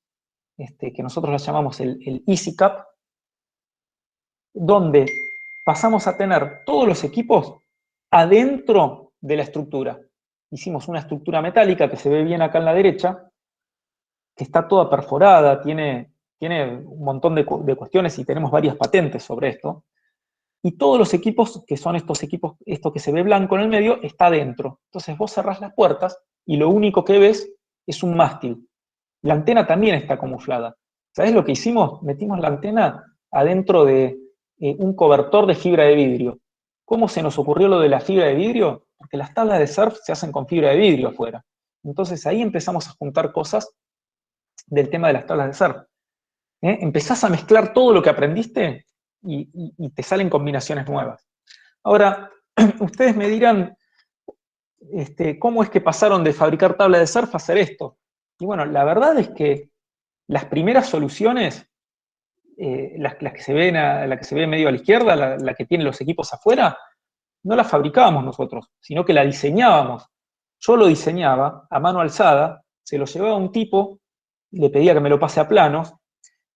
que nosotros la llamamos el EasyCap, donde pasamos a tener todos los equipos adentro de la estructura. Hicimos una estructura metálica que se ve bien acá en la derecha, que está toda perforada, tiene un montón de cuestiones y tenemos varias patentes sobre esto. Y todos los equipos, que son estos equipos, esto que se ve blanco en el medio, está adentro. Entonces vos cerrás las puertas y lo único que ves es un mástil. La antena también está camuflada. ¿Sabés lo que hicimos? Metimos la antena adentro de un cobertor de fibra de vidrio. ¿Cómo se nos ocurrió lo de la fibra de vidrio? Porque las tablas de surf se hacen con fibra de vidrio afuera. Entonces ahí empezamos a juntar cosas del tema de las tablas de surf. Empezás a mezclar todo lo que aprendiste y te salen combinaciones nuevas. Ahora, ustedes me dirán, ¿cómo es que pasaron de fabricar tablas de surf a hacer esto? Y bueno, la verdad es que las primeras soluciones, la que se ve medio a la izquierda, la que tiene los equipos afuera, no la fabricábamos nosotros, sino que la diseñábamos. Yo lo diseñaba a mano alzada, se lo llevaba a un tipo, le pedía que me lo pase a planos,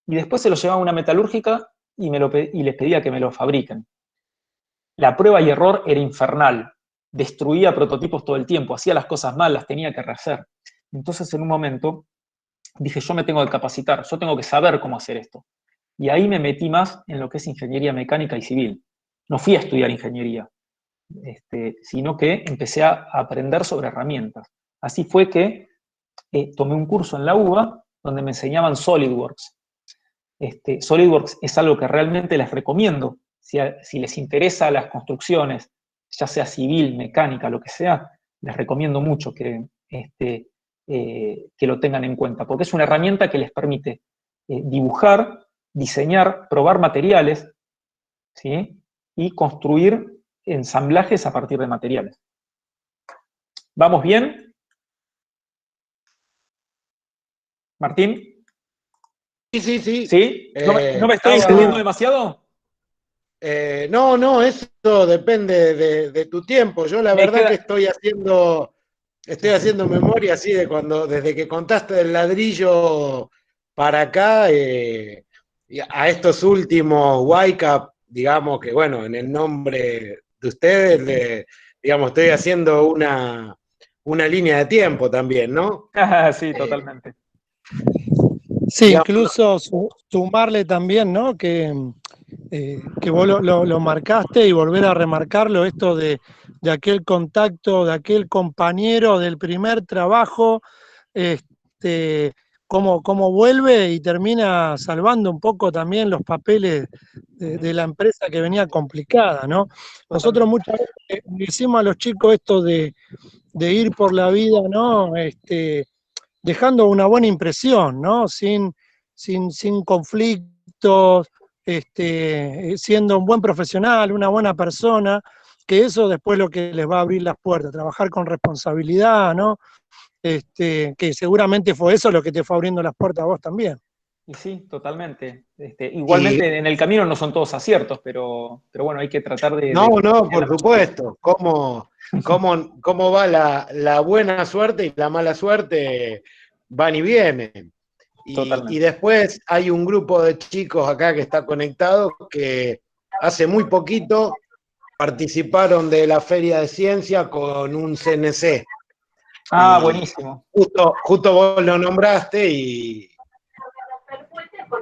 y después se lo llevaba a una metalúrgica y les pedía que me lo fabriquen. La prueba y error era infernal. Destruía prototipos todo el tiempo, hacía las cosas mal, las tenía que rehacer. Entonces, en un momento, dije, yo me tengo que capacitar, yo tengo que saber cómo hacer esto. Y ahí me metí más en lo que es ingeniería mecánica y civil. No fui a estudiar ingeniería, sino que empecé a aprender sobre herramientas. Así fue que tomé un curso en la UBA donde me enseñaban SolidWorks. SolidWorks es algo que realmente les recomiendo. Si les interesa las construcciones, ya sea civil, mecánica, lo que sea, les recomiendo mucho que lo tengan en cuenta, porque es una herramienta que les permite dibujar, diseñar, probar materiales, ¿sí? Y construir ensamblajes a partir de materiales. ¿Vamos bien? ¿Martín? Sí. ¿Sí? ¿No me estoy extendiendo demasiado? No, eso depende de tu tiempo. Yo la verdad que estoy haciendo memoria así desde que contaste del ladrillo para acá, a estos últimos YCAP, digamos que bueno, en el nombre de ustedes, digamos, estoy haciendo una línea de tiempo también, ¿no? Sí, totalmente. Sí, incluso sumarle también, ¿no? Que vos lo marcaste y volver a remarcarlo, esto de aquel contacto, de aquel compañero del primer trabajo, cómo vuelve y termina salvando un poco también los papeles de la empresa que venía complicada, ¿no? Nosotros muchas veces decimos a los chicos esto de ir por la vida, ¿no? Dejando una buena impresión, ¿no? Sin conflictos, siendo un buen profesional, una buena persona, que eso después lo que les va a abrir las puertas, trabajar con responsabilidad, ¿no? Que seguramente fue eso lo que te fue abriendo las puertas a vos también. Y sí, totalmente. Igualmente en el camino no son todos aciertos, pero bueno, hay que tratar No, no, de por supuesto. ¿Cómo va la buena suerte y la mala suerte? Van y vienen. Y Totalmente. después hay un grupo de chicos acá que está conectado que hace muy poquito participaron de la Feria de Ciencia con un CNC. Ah, Y buenísimo. justo vos lo nombraste y,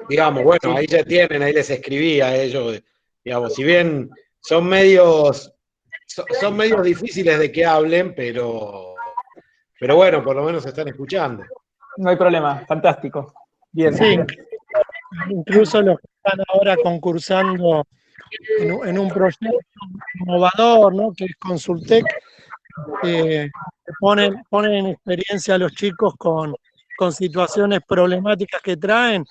digamos, bueno, Sí. ahí ya tienen, ahí les escribí a ellos, digamos, si bien son medios difíciles de que hablen, pero bueno, por lo menos se están escuchando. No hay problema, fantástico. Bien, Sí, bien. incluso los que están ahora concursando en un proyecto innovador, ¿no? Que es Consultec, ponen en experiencia a los chicos con situaciones problemáticas que traen.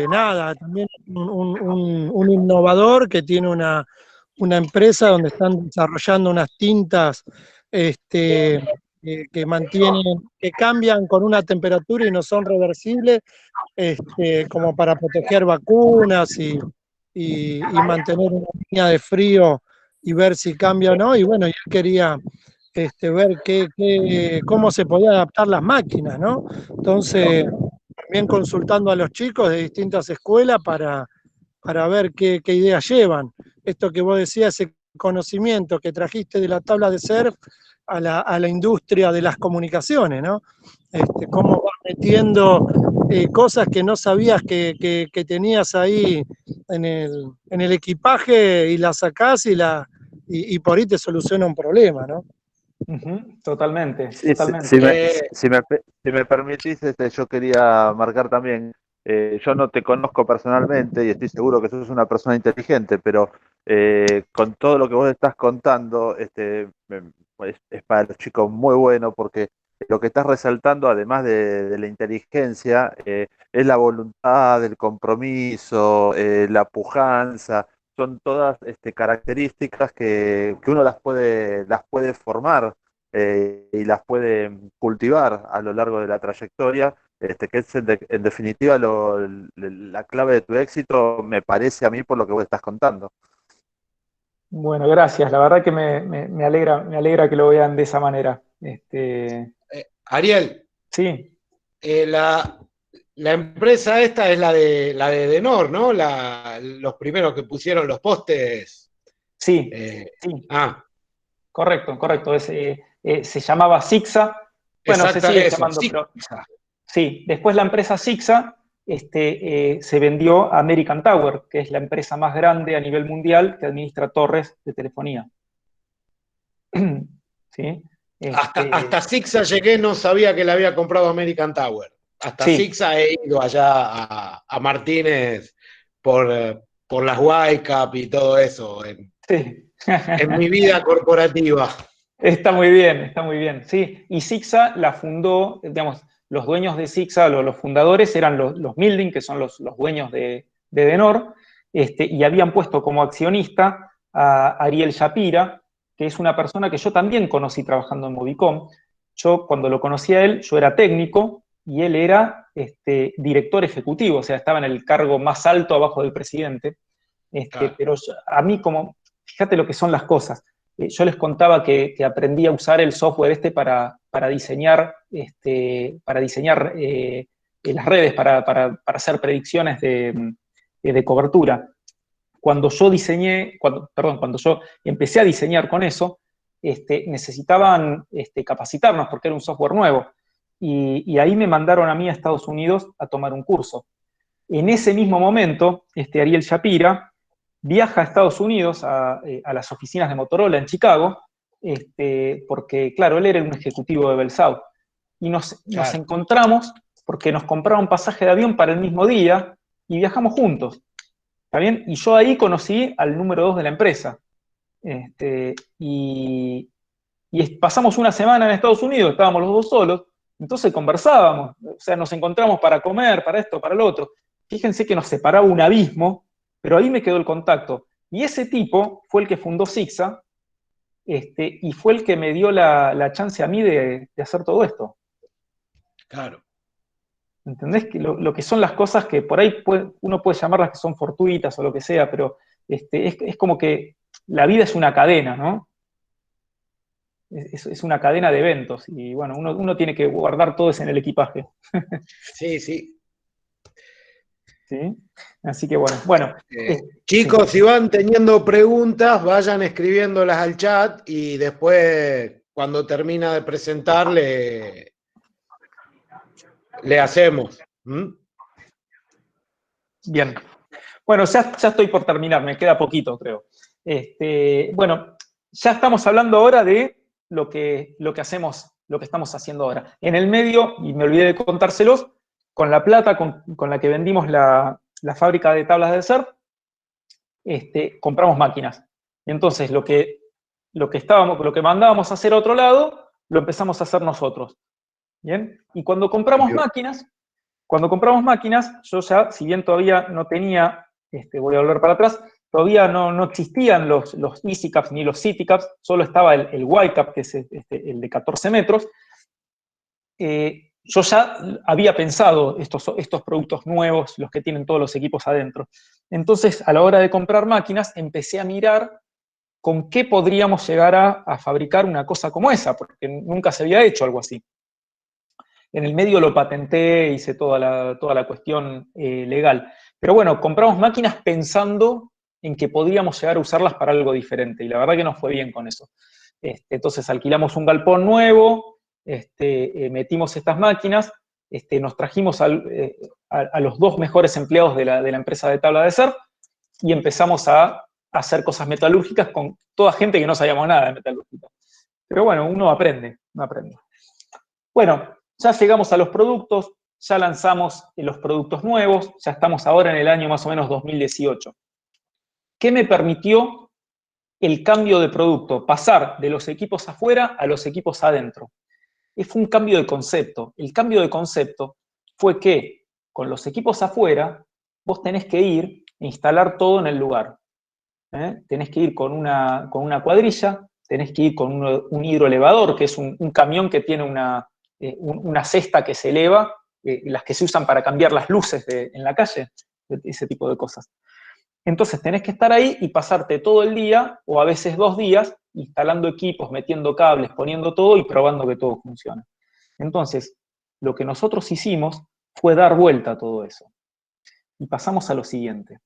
Nada, también un innovador que tiene una empresa donde están desarrollando unas tintas que mantienen, que cambian con una temperatura y no son reversibles, como para proteger vacunas y mantener una línea de frío y ver si cambia o no. Y bueno, yo quería ver cómo se podía adaptar las máquinas, ¿no? Entonces, también consultando a los chicos de distintas escuelas para ver qué ideas llevan. Esto que vos decías, ese conocimiento que trajiste de la tabla de surf a la industria de las comunicaciones, ¿no? Cómo vas metiendo cosas que no sabías que tenías ahí en el equipaje y las sacás y por ahí te soluciona un problema, ¿no? Ujú, totalmente, Sí, totalmente. si me permitís, yo quería marcar también, yo no te conozco personalmente y estoy seguro que sos una persona inteligente, pero con todo lo que vos estás contando, es para los chicos muy bueno porque lo que estás resaltando, además de la inteligencia, es la voluntad, el compromiso, la pujanza, son todas características que uno las puede formar y las puede cultivar a lo largo de la trayectoria, que es en definitiva la clave de tu éxito, me parece a mí por lo que vos estás contando. Bueno, gracias. La verdad que me alegra que lo vean de esa manera. Ariel, Sí, la empresa esta es la de Denor, ¿no? Los primeros que pusieron los postes. sí, eh, sí, ah, correcto, correcto. Se llamaba Sixa. Bueno, se exacta, sigue eso, llamando, sí. pero sí. Después la empresa Sixa se vendió a American Tower, que es la empresa más grande a nivel mundial que administra torres de telefonía. ¿Sí? Hasta Sixa llegué, no sabía que la había comprado American Tower. Hasta Sí, Sixa he ido allá a Martínez por las Whitecap y todo eso sí. en mi vida corporativa. Está muy bien, está muy bien. Sí, y Sixa la fundó, digamos, los dueños de Sixa, los fundadores eran los Milding, que son los dueños de Denor, y habían puesto como accionista a Ariel Shapira, que es una persona que yo también conocí trabajando en Movicom. Yo, cuando lo conocí a él, yo era técnico y él era director ejecutivo, o sea, estaba en el cargo más alto abajo del presidente. Claro. Pero a mí, como, fíjate lo que son las cosas. Yo les contaba que aprendí a usar el software para diseñar, las redes, para hacer predicciones de cobertura. Cuando yo empecé a diseñar con eso, necesitaban capacitarnos porque era un software nuevo. Y ahí me mandaron a mí a Estados Unidos a tomar un curso. En ese mismo momento, Ariel Shapira viaja a Estados Unidos, a las oficinas de Motorola en Chicago, porque, claro, él era un ejecutivo de Belsau. Y nos Claro. encontramos porque nos compraron pasaje de avión para el mismo día y viajamos juntos. ¿Está bien? Y yo ahí conocí al número 2 de la empresa. Y pasamos una semana en Estados Unidos, estábamos los dos solos, entonces conversábamos, o sea, nos encontramos para comer, para esto, para lo otro. Fíjense que nos separaba un abismo, pero ahí me quedó el contacto. Y ese tipo fue el que fundó Sixa, y fue el que me dio la chance a mí de hacer todo esto. Claro. ¿Entendés? Que lo que son las cosas que por ahí uno puede llamarlas que son fortuitas o lo que sea, pero es como que la vida es una cadena, ¿no? Es una cadena de eventos y bueno, uno tiene que guardar todo eso en el equipaje. Sí, sí. ¿Sí? Así que bueno. Chicos, Sí. si van teniendo preguntas, vayan escribiéndolas al chat y después, cuando termina de presentar, le hacemos. ¿Mm? Bien. Bueno, ya estoy por terminar, me queda poquito, creo. Bueno, ya estamos hablando ahora de lo que hacemos, lo que estamos haciendo ahora. En el medio, y me olvidé de contárselos, con la plata con la que vendimos la fábrica de tablas de surf, compramos máquinas. Y entonces lo que mandábamos a hacer a otro lado, lo empezamos a hacer nosotros. ¿Bien? Y cuando compramos máquinas, yo ya, si bien todavía no tenía, voy a volver para atrás, todavía no existían los EasyCaps ni los CityCaps, solo estaba el Y-Cap, que es el de 14 metros. Yo ya había pensado estos productos nuevos, los que tienen todos los equipos adentro. Entonces, a la hora de comprar máquinas, empecé a mirar con qué podríamos llegar a fabricar una cosa como esa, porque nunca se había hecho algo así. En el medio lo patenté, hice toda la cuestión legal. Pero bueno, compramos máquinas pensando en que podíamos llegar a usarlas para algo diferente, y la verdad que nos fue bien con eso. Entonces alquilamos un galpón nuevo, metimos estas máquinas, nos trajimos a los 2 mejores empleados de la empresa de tabla de surf, y empezamos a hacer cosas metalúrgicas con toda gente que no sabíamos nada de metalúrgica. Pero bueno, uno aprende. Bueno, ya llegamos a los productos, ya lanzamos los productos nuevos, ya estamos ahora en el año más o menos 2018. ¿Qué me permitió el cambio de producto? Pasar de los equipos afuera a los equipos adentro. Fue un cambio de concepto. El cambio de concepto fue que con los equipos afuera, vos tenés que ir e instalar todo en el lugar. Tenés que ir con una cuadrilla, tenés que ir con un hidroelevador, que es un camión que tiene una cesta que se eleva, las que se usan para cambiar las luces en la calle, ese tipo de cosas. Entonces tenés que estar ahí y pasarte todo el día, o a veces 2 días, instalando equipos, metiendo cables, poniendo todo y probando que todo funciona. Entonces, lo que nosotros hicimos fue dar vuelta a todo eso. Y pasamos a lo siguiente.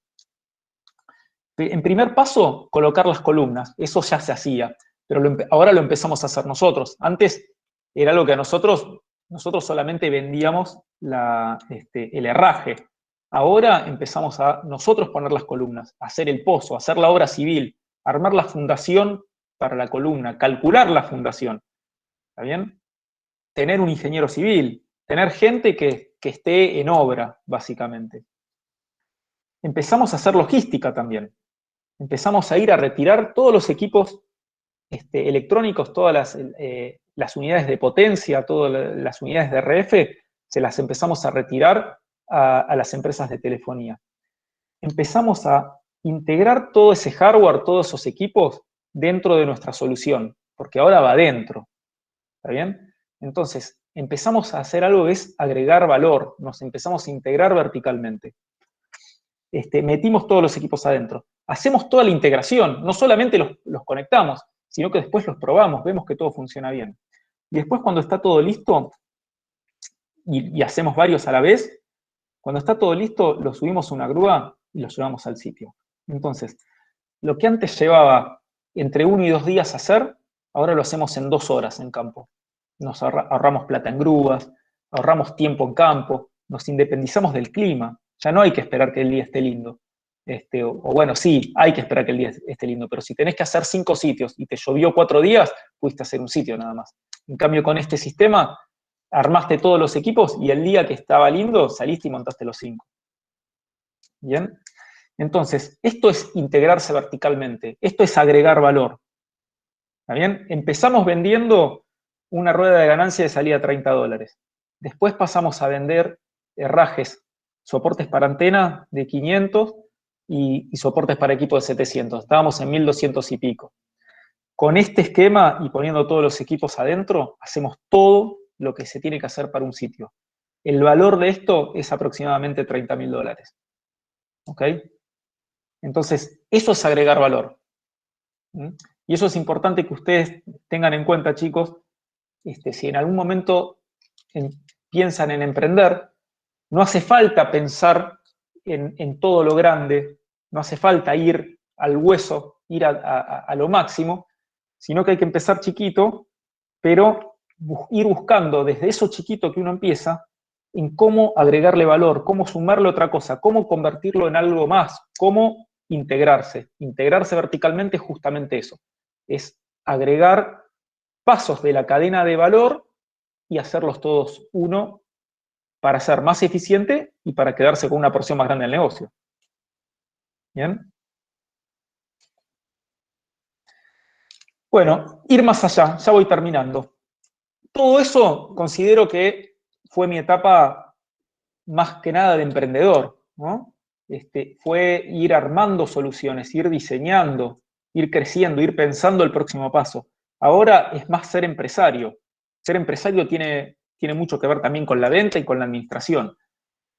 En primer paso, colocar las columnas. Eso ya se hacía, pero ahora lo empezamos a hacer nosotros. Antes era algo que nosotros solamente vendíamos el herraje. Ahora empezamos a nosotros poner las columnas, hacer el pozo, hacer la obra civil, armar la fundación para la columna, calcular la fundación. ¿Está bien? Tener un ingeniero civil, tener gente que esté en obra, básicamente. Empezamos a hacer logística también. Empezamos a ir a retirar todos los equipos electrónicos, todas las unidades de potencia, todas las unidades de RF, se las empezamos a retirar a las empresas de telefonía. Empezamos a integrar todo ese hardware, todos esos equipos dentro de nuestra solución, porque ahora va dentro. ¿Está bien? Entonces, empezamos a hacer algo que es agregar valor, nos empezamos a integrar verticalmente. Metimos todos los equipos adentro. Hacemos toda la integración, no solamente los conectamos, sino que después los probamos, vemos que todo funciona bien. Y después, cuando está todo listo, y hacemos varios a la vez, cuando está todo listo, lo subimos a una grúa y lo llevamos al sitio. Entonces, lo que antes llevaba entre 1 y 2 días hacer, ahora lo hacemos en 2 horas en campo. Nos ahorramos plata en grúas, ahorramos tiempo en campo, nos independizamos del clima. Ya no hay que esperar que el día esté lindo. O bueno, sí, hay que esperar que el día esté lindo, pero si tenés que hacer 5 sitios y te llovió 4 días, pudiste hacer un sitio nada más. En cambio, con este sistema, armaste todos los equipos y el día que estaba lindo, saliste y montaste los 5. ¿Bien? Entonces, esto es integrarse verticalmente, esto es agregar valor. ¿Está bien? Empezamos vendiendo una rueda de ganancia de salida a $30. Después pasamos a vender herrajes, soportes para antena de 500 y soportes para equipo de 700. Estábamos en 1200 y pico. Con este esquema y poniendo todos los equipos adentro, hacemos todo lo que se tiene que hacer para un sitio. El valor de esto es aproximadamente $30.000. ¿Ok? Entonces, eso es agregar valor. ¿Mm? Y eso es importante que ustedes tengan en cuenta, chicos. Si en algún momento piensan en emprender, no hace falta pensar en todo lo grande, no hace falta ir al hueso, ir a lo máximo, sino que hay que empezar chiquito, pero ir buscando desde eso chiquito que uno empieza, en cómo agregarle valor, cómo sumarle otra cosa, cómo convertirlo en algo más, cómo integrarse. Integrarse verticalmente es justamente eso, es agregar pasos de la cadena de valor y hacerlos todos uno para ser más eficiente y para quedarse con una porción más grande del negocio. ¿Bien? Bueno, ir más allá, ya voy terminando. Todo eso considero que fue mi etapa más que nada de emprendedor, ¿no? Fue ir armando soluciones, ir diseñando, ir creciendo, ir pensando el próximo paso. Ahora es más ser empresario. Ser empresario tiene mucho que ver también con la venta y con la administración.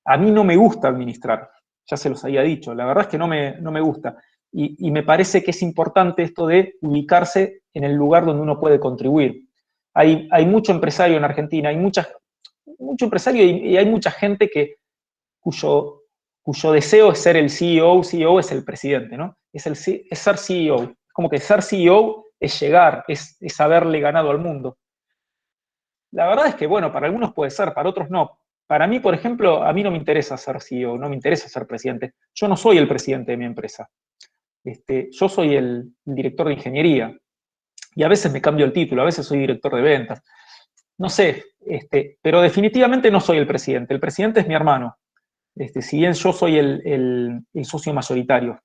A mí no me gusta administrar, ya se los había dicho, la verdad es que no me gusta. Y me parece que es importante esto de ubicarse en el lugar donde uno puede contribuir. Hay mucho empresario en Argentina, hay mucho empresario y hay mucha gente cuyo deseo es ser el CEO, CEO es el presidente, ¿no? Es ser CEO. Es como que ser CEO es llegar, es haberle ganado al mundo. La verdad es que, bueno, para algunos puede ser, para otros no. Para mí, por ejemplo, a mí no me interesa ser CEO, no me interesa ser presidente. Yo no soy el presidente de mi empresa. Yo soy el director de ingeniería. Y a veces me cambio el título, a veces soy director de ventas. No sé, pero definitivamente no soy el presidente. El presidente es mi hermano. Si bien yo soy el socio mayoritario.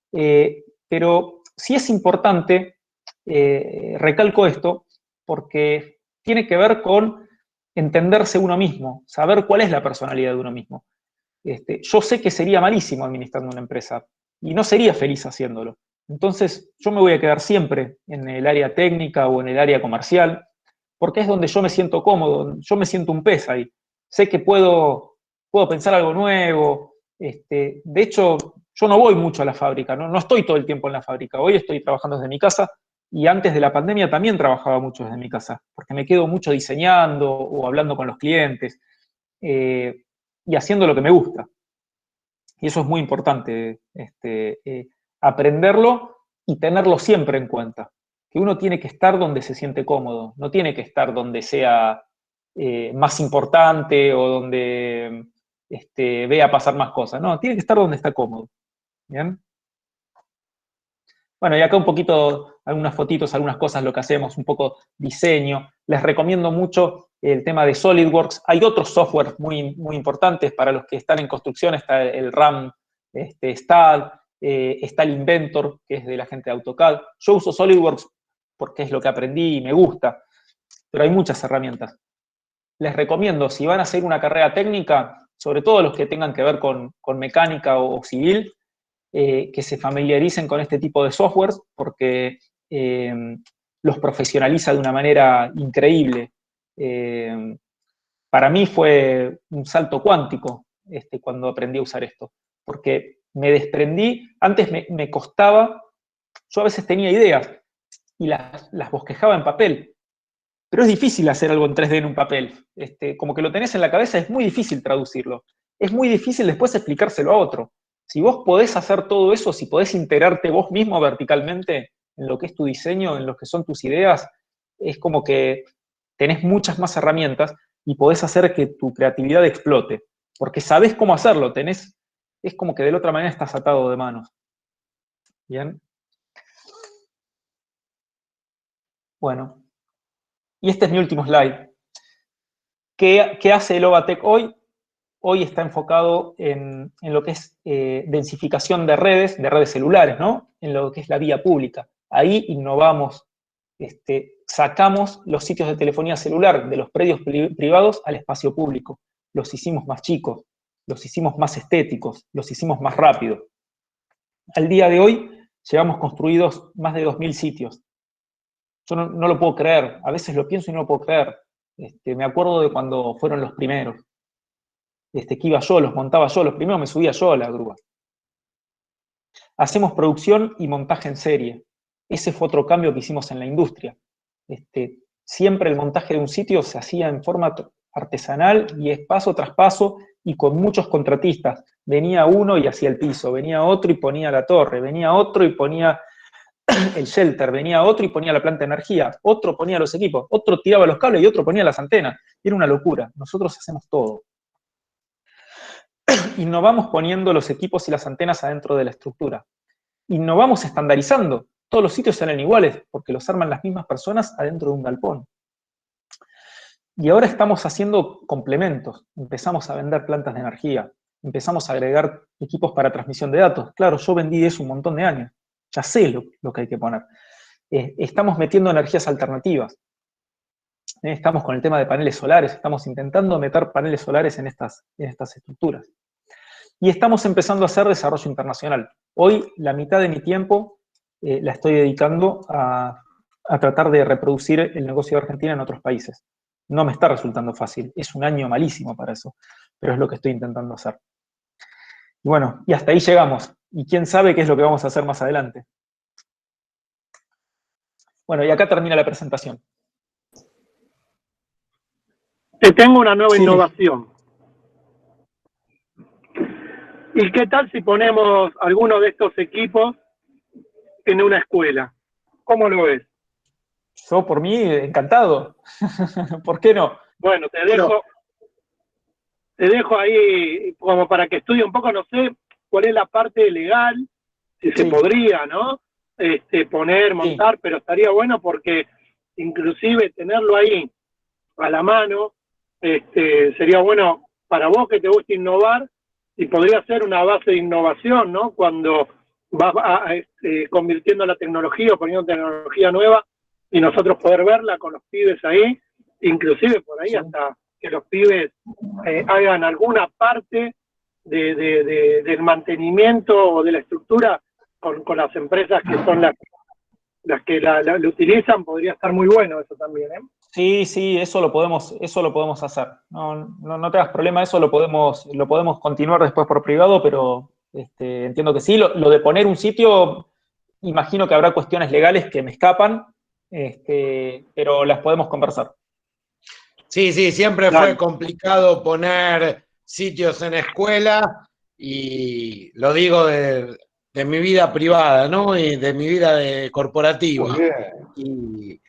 Pero sí es importante, recalco esto, porque tiene que ver con entenderse uno mismo, saber cuál es la personalidad de uno mismo. Yo sé que sería malísimo administrando una empresa y no sería feliz haciéndolo. Entonces yo me voy a quedar siempre en el área técnica o en el área comercial, porque es donde yo me siento cómodo, yo me siento un pez ahí. Sé que puedo pensar algo nuevo. De hecho, yo no voy mucho a la fábrica, no estoy todo el tiempo en la fábrica. Hoy estoy trabajando desde mi casa y antes de la pandemia también trabajaba mucho desde mi casa, porque me quedo mucho diseñando o hablando con los clientes y haciendo lo que me gusta. Y eso es muy importante, aprenderlo y tenerlo siempre en cuenta. Que uno tiene que estar donde se siente cómodo, no tiene que estar donde sea más importante o donde vea pasar más cosas. No, tiene que estar donde está cómodo. ¿Bien? Bueno, y acá un poquito, algunas fotitos, algunas cosas, lo que hacemos, un poco diseño. Les recomiendo mucho el tema de SolidWorks. Hay otros softwares muy, muy importantes para los que están en construcción. Está el RAM STAAD, está el Inventor, que es de la gente de AutoCAD. Yo uso SolidWorks porque es lo que aprendí y me gusta, pero hay muchas herramientas. Les recomiendo, si van a hacer una carrera técnica, sobre todo los que tengan que ver con mecánica o civil, que se familiaricen con este tipo de softwares porque los profesionaliza de una manera increíble. Para mí fue un salto cuántico cuando aprendí a usar esto, porque me desprendí, antes me costaba, yo a veces tenía ideas y las bosquejaba en papel, pero es difícil hacer algo en 3D en un papel. Como que lo tenés en la cabeza, es muy difícil traducirlo. Es muy difícil después explicárselo a otro. Si vos podés hacer todo eso, si podés integrarte vos mismo verticalmente en lo que es tu diseño, en lo que son tus ideas, es como que tenés muchas más herramientas y podés hacer que tu creatividad explote. Porque sabés cómo hacerlo, es como que de la otra manera estás atado de manos. ¿Bien? Bueno. Y este es mi último slide. ¿Qué hace el Ovatec hoy? Hoy está enfocado en lo que es densificación de redes celulares, ¿no? En lo que es la vía pública. Ahí innovamos, sacamos los sitios de telefonía celular de los predios privados al espacio público. Los hicimos más chicos, los hicimos más estéticos, los hicimos más rápido. Al día de hoy llevamos construidos más de 2.000 sitios. Yo no lo puedo creer, a veces lo pienso y no lo puedo creer. Me acuerdo de cuando fueron los primeros. que iba yo, los montaba yo, los primeros me subía yo a la grúa. Hacemos producción y montaje en serie. Ese fue otro cambio que hicimos en la industria. Siempre el montaje de un sitio se hacía en forma artesanal y es paso tras paso y con muchos contratistas. Venía uno y hacía el piso, venía otro y ponía la torre, venía otro y ponía el shelter, venía otro y ponía la planta de energía, otro ponía los equipos, otro tiraba los cables y otro ponía las antenas. Era una locura. Nosotros hacemos todo. Innovamos poniendo los equipos y las antenas adentro de la estructura. Innovamos estandarizando. Todos los sitios salen iguales porque los arman las mismas personas adentro de un galpón. Y ahora estamos haciendo complementos. Empezamos a vender plantas de energía. Empezamos a agregar equipos para transmisión de datos. Claro, yo vendí eso un montón de años. Ya sé lo que hay que poner. Estamos metiendo energías alternativas. Estamos con el tema de paneles solares. Estamos intentando meter paneles solares en estas estructuras. Y estamos empezando a hacer desarrollo internacional. Hoy la mitad de mi tiempo la estoy dedicando a tratar de reproducir el negocio de Argentina en otros países. No me está resultando fácil, es un año malísimo para eso, pero es lo que estoy intentando hacer. Y bueno, y hasta ahí llegamos. Y quién sabe qué es lo que vamos a hacer más adelante. Bueno, y acá termina la presentación. Te tengo una nueva innovación. ¿Y qué tal si ponemos alguno de estos equipos en una escuela? ¿Cómo lo ves? Yo, por mí, encantado. ¿Por qué no? Bueno, te dejo ahí como para que estudie un poco, no sé cuál es la parte legal, si se podría, ¿no? Poner, montar, pero estaría bueno porque inclusive tenerlo ahí a la mano, sería bueno para vos que te gusta innovar y podría ser una base de innovación, ¿no? Cuando vas convirtiendo la tecnología o poniendo tecnología nueva y nosotros poder verla con los pibes ahí, inclusive por ahí hasta que los pibes hagan alguna parte del mantenimiento o de la estructura con las empresas que son las que la utilizan, podría estar muy bueno eso también, ¿eh? Sí, eso lo podemos hacer. No te hagas problema, eso lo podemos continuar después por privado, pero entiendo que sí. Lo de poner un sitio, imagino que habrá cuestiones legales que me escapan, pero las podemos conversar. Sí, siempre fue complicado poner sitios en escuela y lo digo de mi vida privada, ¿no? Y de mi vida corporativa. Y,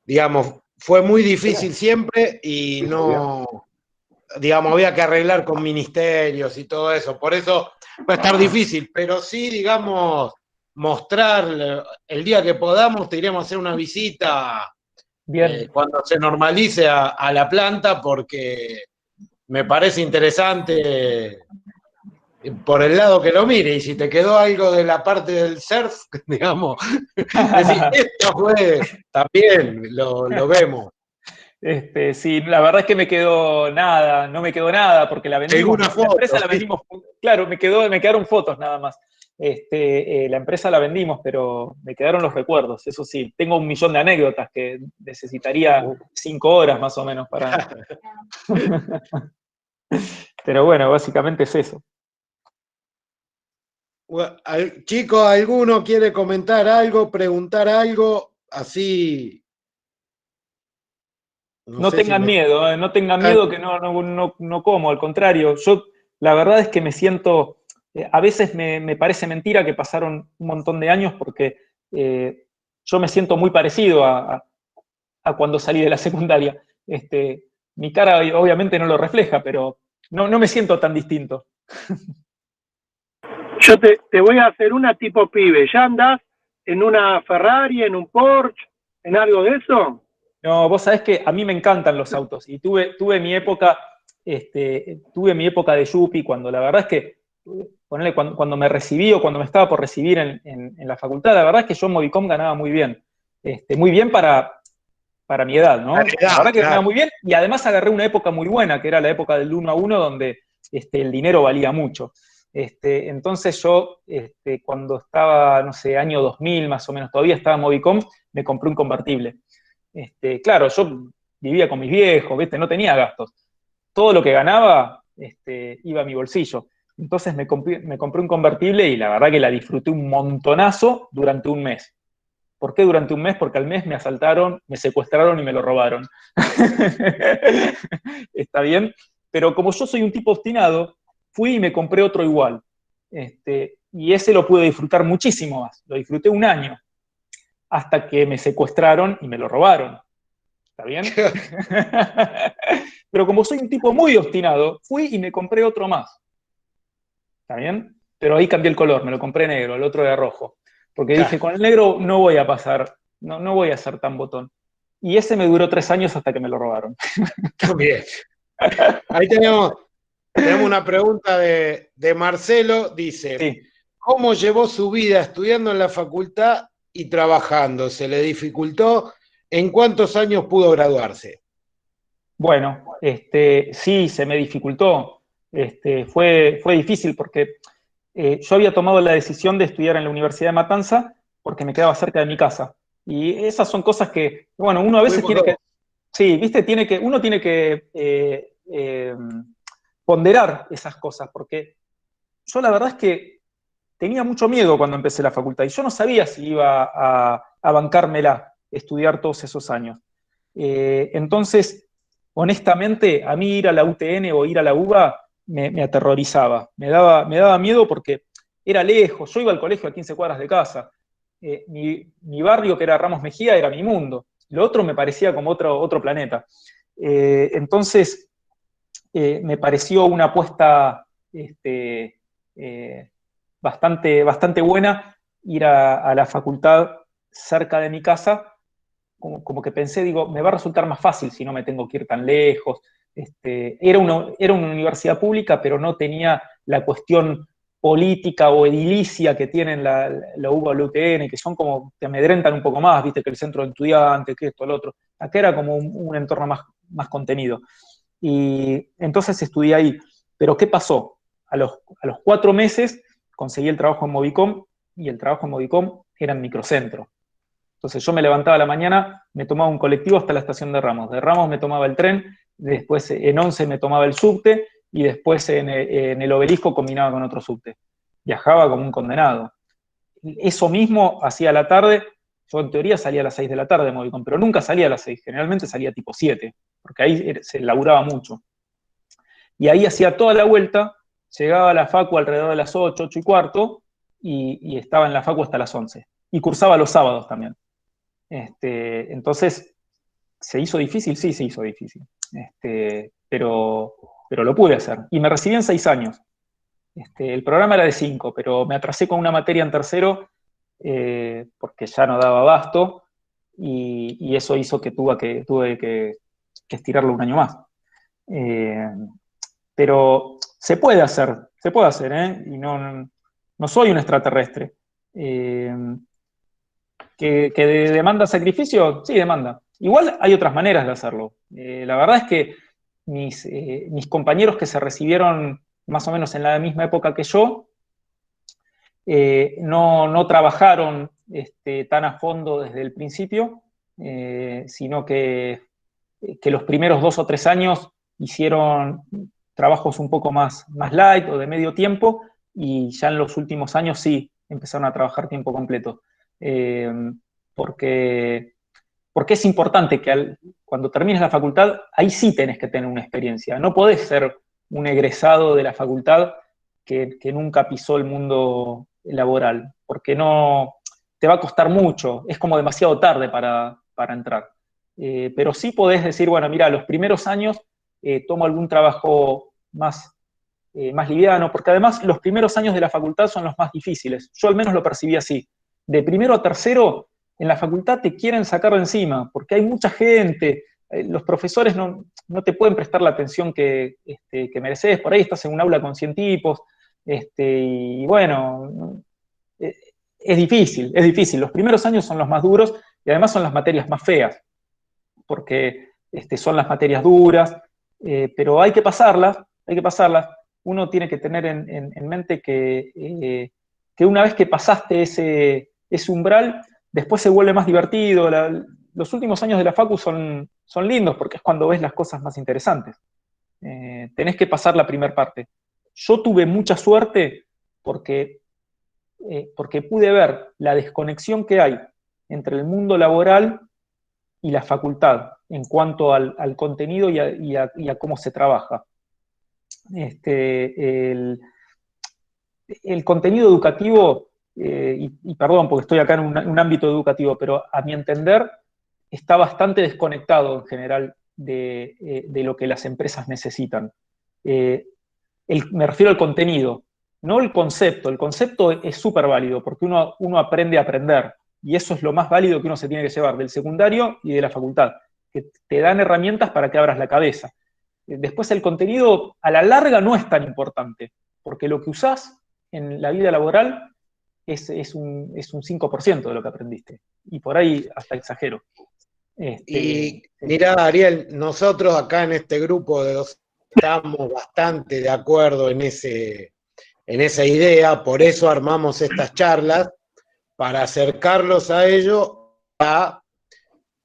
digamos, fue muy difícil siempre y no, digamos, había que arreglar con ministerios y todo eso. Por eso va a estar difícil, pero sí, digamos, mostrar el día que podamos, te iremos a hacer una visita. Bien. Cuando se normalice a la planta, porque me parece interesante por el lado que lo mire, y si te quedó algo de la parte del surf, digamos, decir, esto fue, también lo vemos. Sí, la verdad es que no me quedó nada, porque la vendimos, la empresa la vendimos, claro, me quedaron fotos nada más. La empresa la vendimos, pero me quedaron los recuerdos, eso sí. Tengo 1 millón de anécdotas que necesitaría 5 horas más o menos para... Pero bueno, básicamente es eso. Chicos, ¿alguno quiere comentar algo, preguntar algo? Así... No tengan miedo, no tengan miedo que no como, al contrario. Yo la verdad es que me siento... a veces me parece mentira que pasaron un montón de años porque yo me siento muy parecido a cuando salí de la secundaria. Mi cara obviamente no lo refleja, pero no me siento tan distinto. Yo te voy a hacer una tipo pibe. ¿Ya andás en una Ferrari, en un Porsche, en algo de eso? No, vos sabés que a mí me encantan los autos y tuve mi época de yuppie cuando la verdad es que ponele, cuando me recibí o cuando me estaba por recibir en la facultad, la verdad es que yo en Movicom ganaba muy bien. Muy bien para mi edad, ¿no? La verdad que ganaba muy bien y además agarré una época muy buena, que era la época del 1 a 1, donde el dinero valía mucho. Entonces yo, cuando estaba, no sé, año 2000 más o menos, todavía estaba en Movicom, me compré un convertible. Claro, yo vivía con mis viejos, ¿viste? No tenía gastos. Todo lo que ganaba iba a mi bolsillo. Entonces me compré un convertible y la verdad que la disfruté un montonazo durante un mes. ¿Por qué durante un mes? Porque al mes me asaltaron, me secuestraron y me lo robaron. ¿Está bien? Pero como yo soy un tipo obstinado, fui y me compré otro igual. Y ese lo pude disfrutar muchísimo más. Lo disfruté un año, hasta que me secuestraron y me lo robaron. ¿Está bien? Pero como soy un tipo muy obstinado, fui y me compré otro más. ¿Está bien? Pero ahí cambié el color, me lo compré negro, el otro era rojo. Porque dije, con el negro no voy a pasar, no voy a ser tan botón. Y ese me duró 3 años hasta que me lo robaron. Bien. Ahí tenemos una pregunta de Marcelo, dice, Sí. ¿cómo llevó su vida estudiando en la facultad y trabajando? ¿Se le dificultó? ¿En cuántos años pudo graduarse? Bueno, sí, se me dificultó. Fue difícil porque yo había tomado la decisión de estudiar en la Universidad de Matanza porque me quedaba cerca de mi casa. Y esas son cosas que, bueno, uno a veces tiene que, sí, viste, uno tiene que ponderar esas cosas, porque yo la verdad es que tenía mucho miedo cuando empecé la facultad y yo no sabía si iba a bancármela, estudiar todos esos años. Entonces, honestamente, a mí ir a la UTN o ir a la UBA me aterrorizaba, me daba miedo porque era lejos, yo iba al colegio a 15 cuadras de casa, mi barrio, que era Ramos Mejía, era mi mundo, lo otro me parecía como otro planeta. Entonces, me pareció una apuesta bastante buena ir a la facultad cerca de mi casa, como que pensé, digo, me va a resultar más fácil si no me tengo que ir tan lejos. Era una universidad pública, pero no tenía la cuestión política o edilicia que tienen la UBA o la UTN, que son como, te amedrentan un poco más, viste, que el centro de estudiantes, que esto, lo otro. Acá era como un entorno más contenido. Y entonces estudié ahí. Pero ¿qué pasó? A los 4 meses conseguí el trabajo en Movicom, y el trabajo en Movicom era en microcentro. Entonces yo me levantaba a la mañana, me tomaba un colectivo hasta la estación de Ramos me tomaba el tren, después en 11 me tomaba el subte, y después en el Obelisco combinaba con otro subte. Viajaba como un condenado. Eso mismo hacía a la tarde. Yo en teoría salía a las 6 de la tarde de Movicom, pero nunca salía a las 6, generalmente salía tipo 7, porque ahí se laburaba mucho. Y ahí hacía toda la vuelta, llegaba a la facu alrededor de las 8, 8 y cuarto, y estaba en la facu hasta las 11. Y cursaba los sábados también. Entonces, ¿se hizo difícil? Sí, se hizo difícil. Pero lo pude hacer. Y me recibí en 6 años. El programa era de 5, pero me atrasé con una materia en tercero porque ya no daba abasto, y eso hizo que tuve que estirarlo un año más. Pero se puede hacer, ¿eh? Y no soy un extraterrestre. ¿Que demanda sacrificio? Sí, demanda. Igual hay otras maneras de hacerlo. La verdad es que mis compañeros que se recibieron más o menos en la misma época que yo, no trabajaron tan a fondo desde el principio, sino que los primeros 2 o 3 años hicieron trabajos un poco más light o de medio tiempo, y ya en los últimos años sí empezaron a trabajar tiempo completo. Eh, porque, porque es importante que cuando termines la facultad, ahí sí tenés que tener una experiencia. No podés ser un egresado de la facultad que nunca pisó el mundo laboral, porque no te va a costar mucho, es como demasiado tarde para entrar. Pero sí podés decir, bueno, mira, los primeros años tomo algún trabajo más liviano, porque además los primeros años de la facultad son los más difíciles. Yo al menos lo percibí así. De primero a tercero, en la facultad te quieren sacar de encima, porque hay mucha gente, los profesores no te pueden prestar la atención que mereces, por ahí estás en un aula con 100 tipos, y bueno, es difícil. Los primeros años son los más duros, y además son las materias más feas, porque son las materias duras, pero hay que pasarlas. Uno tiene que tener en mente que una vez que pasaste ese umbral, después se vuelve más divertido. Los últimos años de la facu son lindos porque es cuando ves las cosas más interesantes. Tenés que pasar la primera parte. Yo tuve mucha suerte porque pude ver la desconexión que hay entre el mundo laboral y la facultad en cuanto al contenido y a cómo se trabaja. El contenido educativo, y perdón porque estoy acá en un ámbito educativo, pero a mi entender está bastante desconectado en general de lo que las empresas necesitan. Me refiero al contenido, no el concepto. El concepto es súper válido porque uno aprende a aprender, y eso es lo más válido que uno se tiene que llevar del secundario y de la facultad, que te dan herramientas para que abras la cabeza. Después el contenido a la larga no es tan importante, porque lo que usás en la vida laboral es un 5% de lo que aprendiste, y por ahí hasta exagero. Y mirá, Ariel, nosotros acá en este grupo de dos estamos bastante de acuerdo en esa idea, por eso armamos estas charlas, para acercarlos a ello a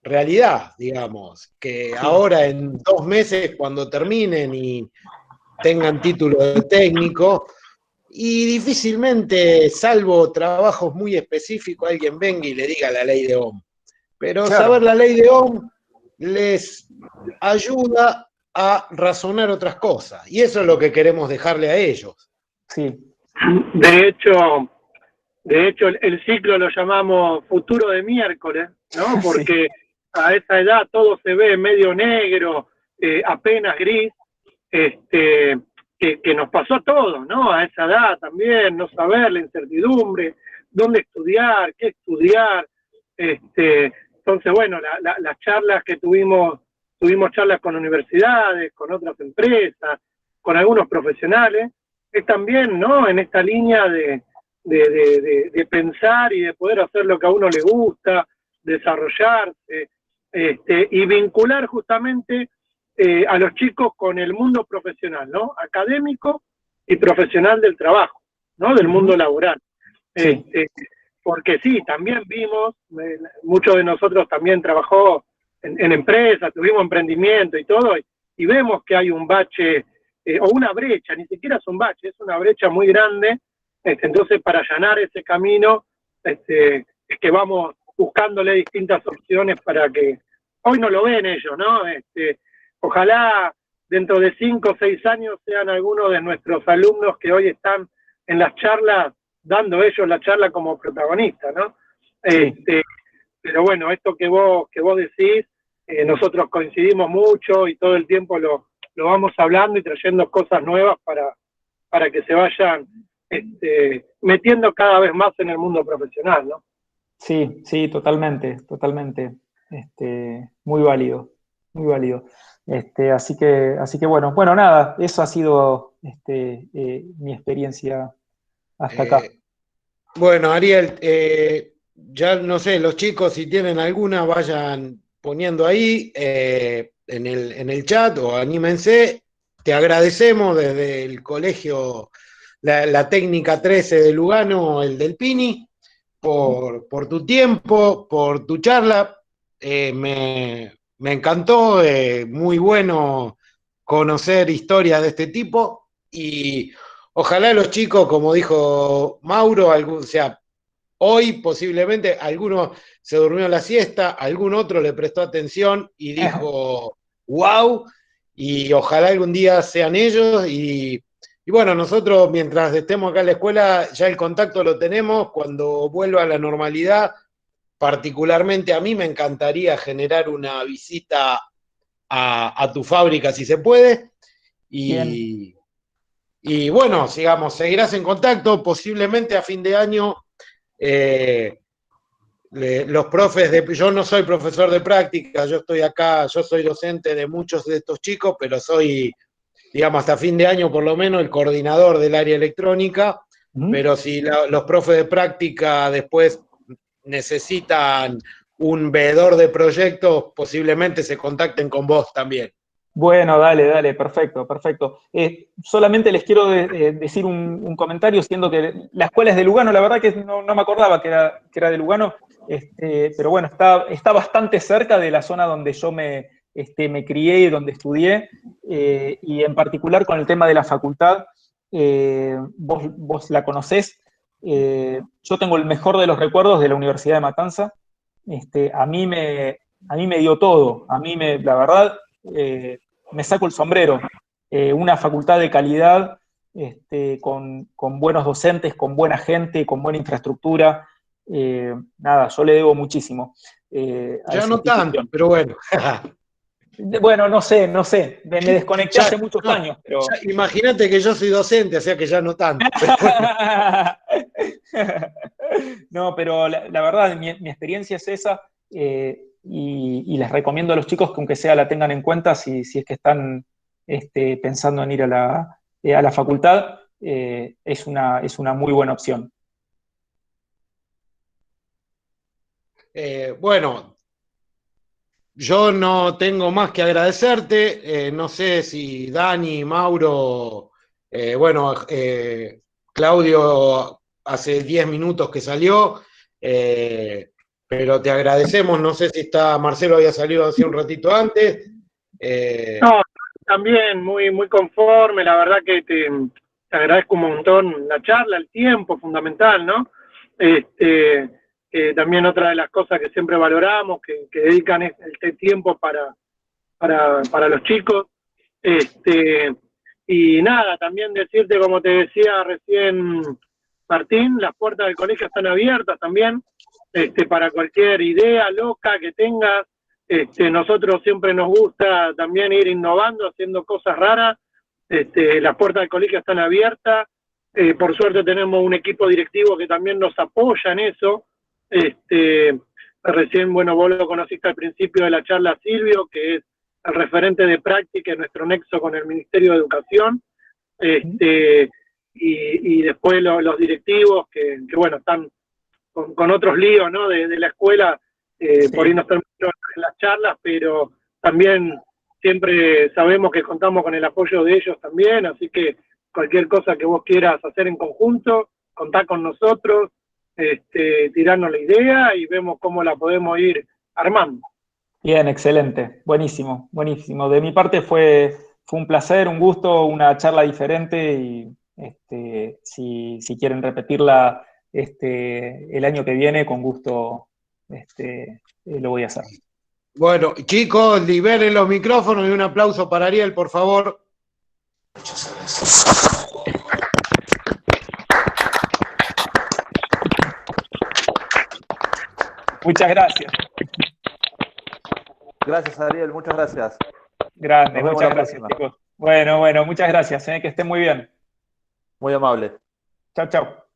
realidad, digamos, que ahora en 2 meses, cuando terminen y tengan título de técnico, y difícilmente, salvo trabajos muy específicos, alguien venga y le diga la ley de Ohm. Pero claro, saber la ley de Ohm les ayuda a razonar otras cosas, y eso es lo que queremos dejarle a ellos. sí. De hecho, el ciclo lo llamamos futuro de miércoles, ¿no? Porque a esa edad todo se ve medio negro, apenas gris, que nos pasó a todos, ¿no? A esa edad también, no saber, la incertidumbre, dónde estudiar, qué estudiar. Entonces, bueno, las charlas que tuvimos charlas con universidades, con otras empresas, con algunos profesionales, es también, ¿no? En esta línea de pensar y de poder hacer lo que a uno le gusta, desarrollarse, y vincular justamente a los chicos con el mundo profesional, ¿no? Académico y profesional del trabajo, ¿no? Del mundo laboral. Sí. Porque sí, también vimos, muchos de nosotros también trabajó en empresas, tuvimos emprendimiento y todo, y vemos que hay un bache, o una brecha, ni siquiera es un bache, es una brecha muy grande. Entonces, para allanar ese camino, es que vamos buscándole distintas opciones para que hoy no lo ven ellos, ¿no? Ojalá dentro de 5 o 6 años sean algunos de nuestros alumnos que hoy están en las charlas, dando ellos la charla como protagonistas, ¿no? Pero bueno, esto que vos decís, nosotros coincidimos mucho y todo el tiempo lo vamos hablando y trayendo cosas nuevas para que se vayan metiendo cada vez más en el mundo profesional, ¿no? Sí, sí, totalmente. Muy válido, muy válido. Así que bueno, nada, eso ha sido mi experiencia hasta acá. Bueno, Ariel, ya no sé, los chicos si tienen alguna vayan poniendo ahí en el chat o anímense. Te agradecemos desde el colegio, la técnica 13 de Lugano, el del Pini, por tu tiempo, por tu charla. Me encantó, muy bueno conocer historias de este tipo, y ojalá los chicos, como dijo Mauro, o sea, hoy posiblemente alguno se durmió la siesta, algún otro le prestó atención y dijo, wow, y ojalá algún día sean ellos. Y bueno, nosotros mientras estemos acá en la escuela ya el contacto lo tenemos. Cuando vuelva a la normalidad, particularmente a mí me encantaría generar una visita a tu fábrica si se puede. Y bueno, sigamos, seguirás en contacto, posiblemente a fin de año. Los profes yo no soy profesor de práctica, yo estoy acá, yo soy docente de muchos de estos chicos, pero soy, digamos, hasta fin de año por lo menos el coordinador del área electrónica. Pero si los profes de práctica después necesitan un veedor de proyectos, posiblemente se contacten con vos también. Bueno, dale, perfecto. Solamente les quiero decir un comentario, siendo que la escuela es de Lugano, la verdad que no me acordaba que era de Lugano, pero bueno, está bastante cerca de la zona donde yo me me crié y donde estudié, y en particular con el tema de la facultad, vos la conocés. Yo tengo el mejor de los recuerdos de la Universidad de Matanza. A mí me dio todo. La verdad, me saco el sombrero. Una facultad de calidad, con buenos docentes, con buena gente, con buena infraestructura. Nada, yo le debo muchísimo a Ya esa no tanto, institución. pero bueno. Bueno, no sé, me desconecté hace muchos años, pero... Imagínate que yo soy docente, o sea que ya no tanto. Pero bueno. No, pero la verdad, mi experiencia es esa, y les recomiendo a los chicos que aunque sea la tengan en cuenta si es que están pensando en ir a la facultad, es una muy buena opción. Bueno, yo no tengo más que agradecerte. No sé si Dani, Mauro, Claudio hace 10 minutos que salió, pero te agradecemos. No sé si está Marcelo, había salido hace un ratito antes. No, también muy, muy conforme, la verdad que te agradezco un montón la charla, el tiempo, fundamental, ¿no? También otra de las cosas que siempre valoramos, que dedican este tiempo para los chicos. Y nada, también decirte, como te decía recién Martín, las puertas del colegio están abiertas también, para cualquier idea loca que tengas. Nosotros siempre nos gusta también ir innovando, haciendo cosas raras. Las puertas del colegio están abiertas. Por suerte tenemos un equipo directivo que también nos apoya en eso. Recién, bueno, vos lo conociste al principio de la charla, Silvio, que es el referente de práctica en nuestro nexo con el Ministerio de Educación. Y después los directivos que bueno, están con otros líos, ¿no? de la escuela, Sí. por ahí no están mucho en las charlas, pero también siempre sabemos que contamos con el apoyo de ellos también, así que cualquier cosa que vos quieras hacer en conjunto, contá con nosotros, tirarnos la idea y vemos cómo la podemos ir armando. Bien, excelente, buenísimo, buenísimo. De mi parte fue un placer, un gusto, una charla diferente, y si quieren repetirla el año que viene, con gusto lo voy a hacer. Bueno, chicos, liberen los micrófonos y un aplauso para Ariel, por favor. Muchas gracias. Gracias, Ariel, muchas gracias. Grande, Nos vemos muchas la gracias, próxima. chicos. Bueno, muchas gracias, que estén muy bien. Muy amable. Chau, chau.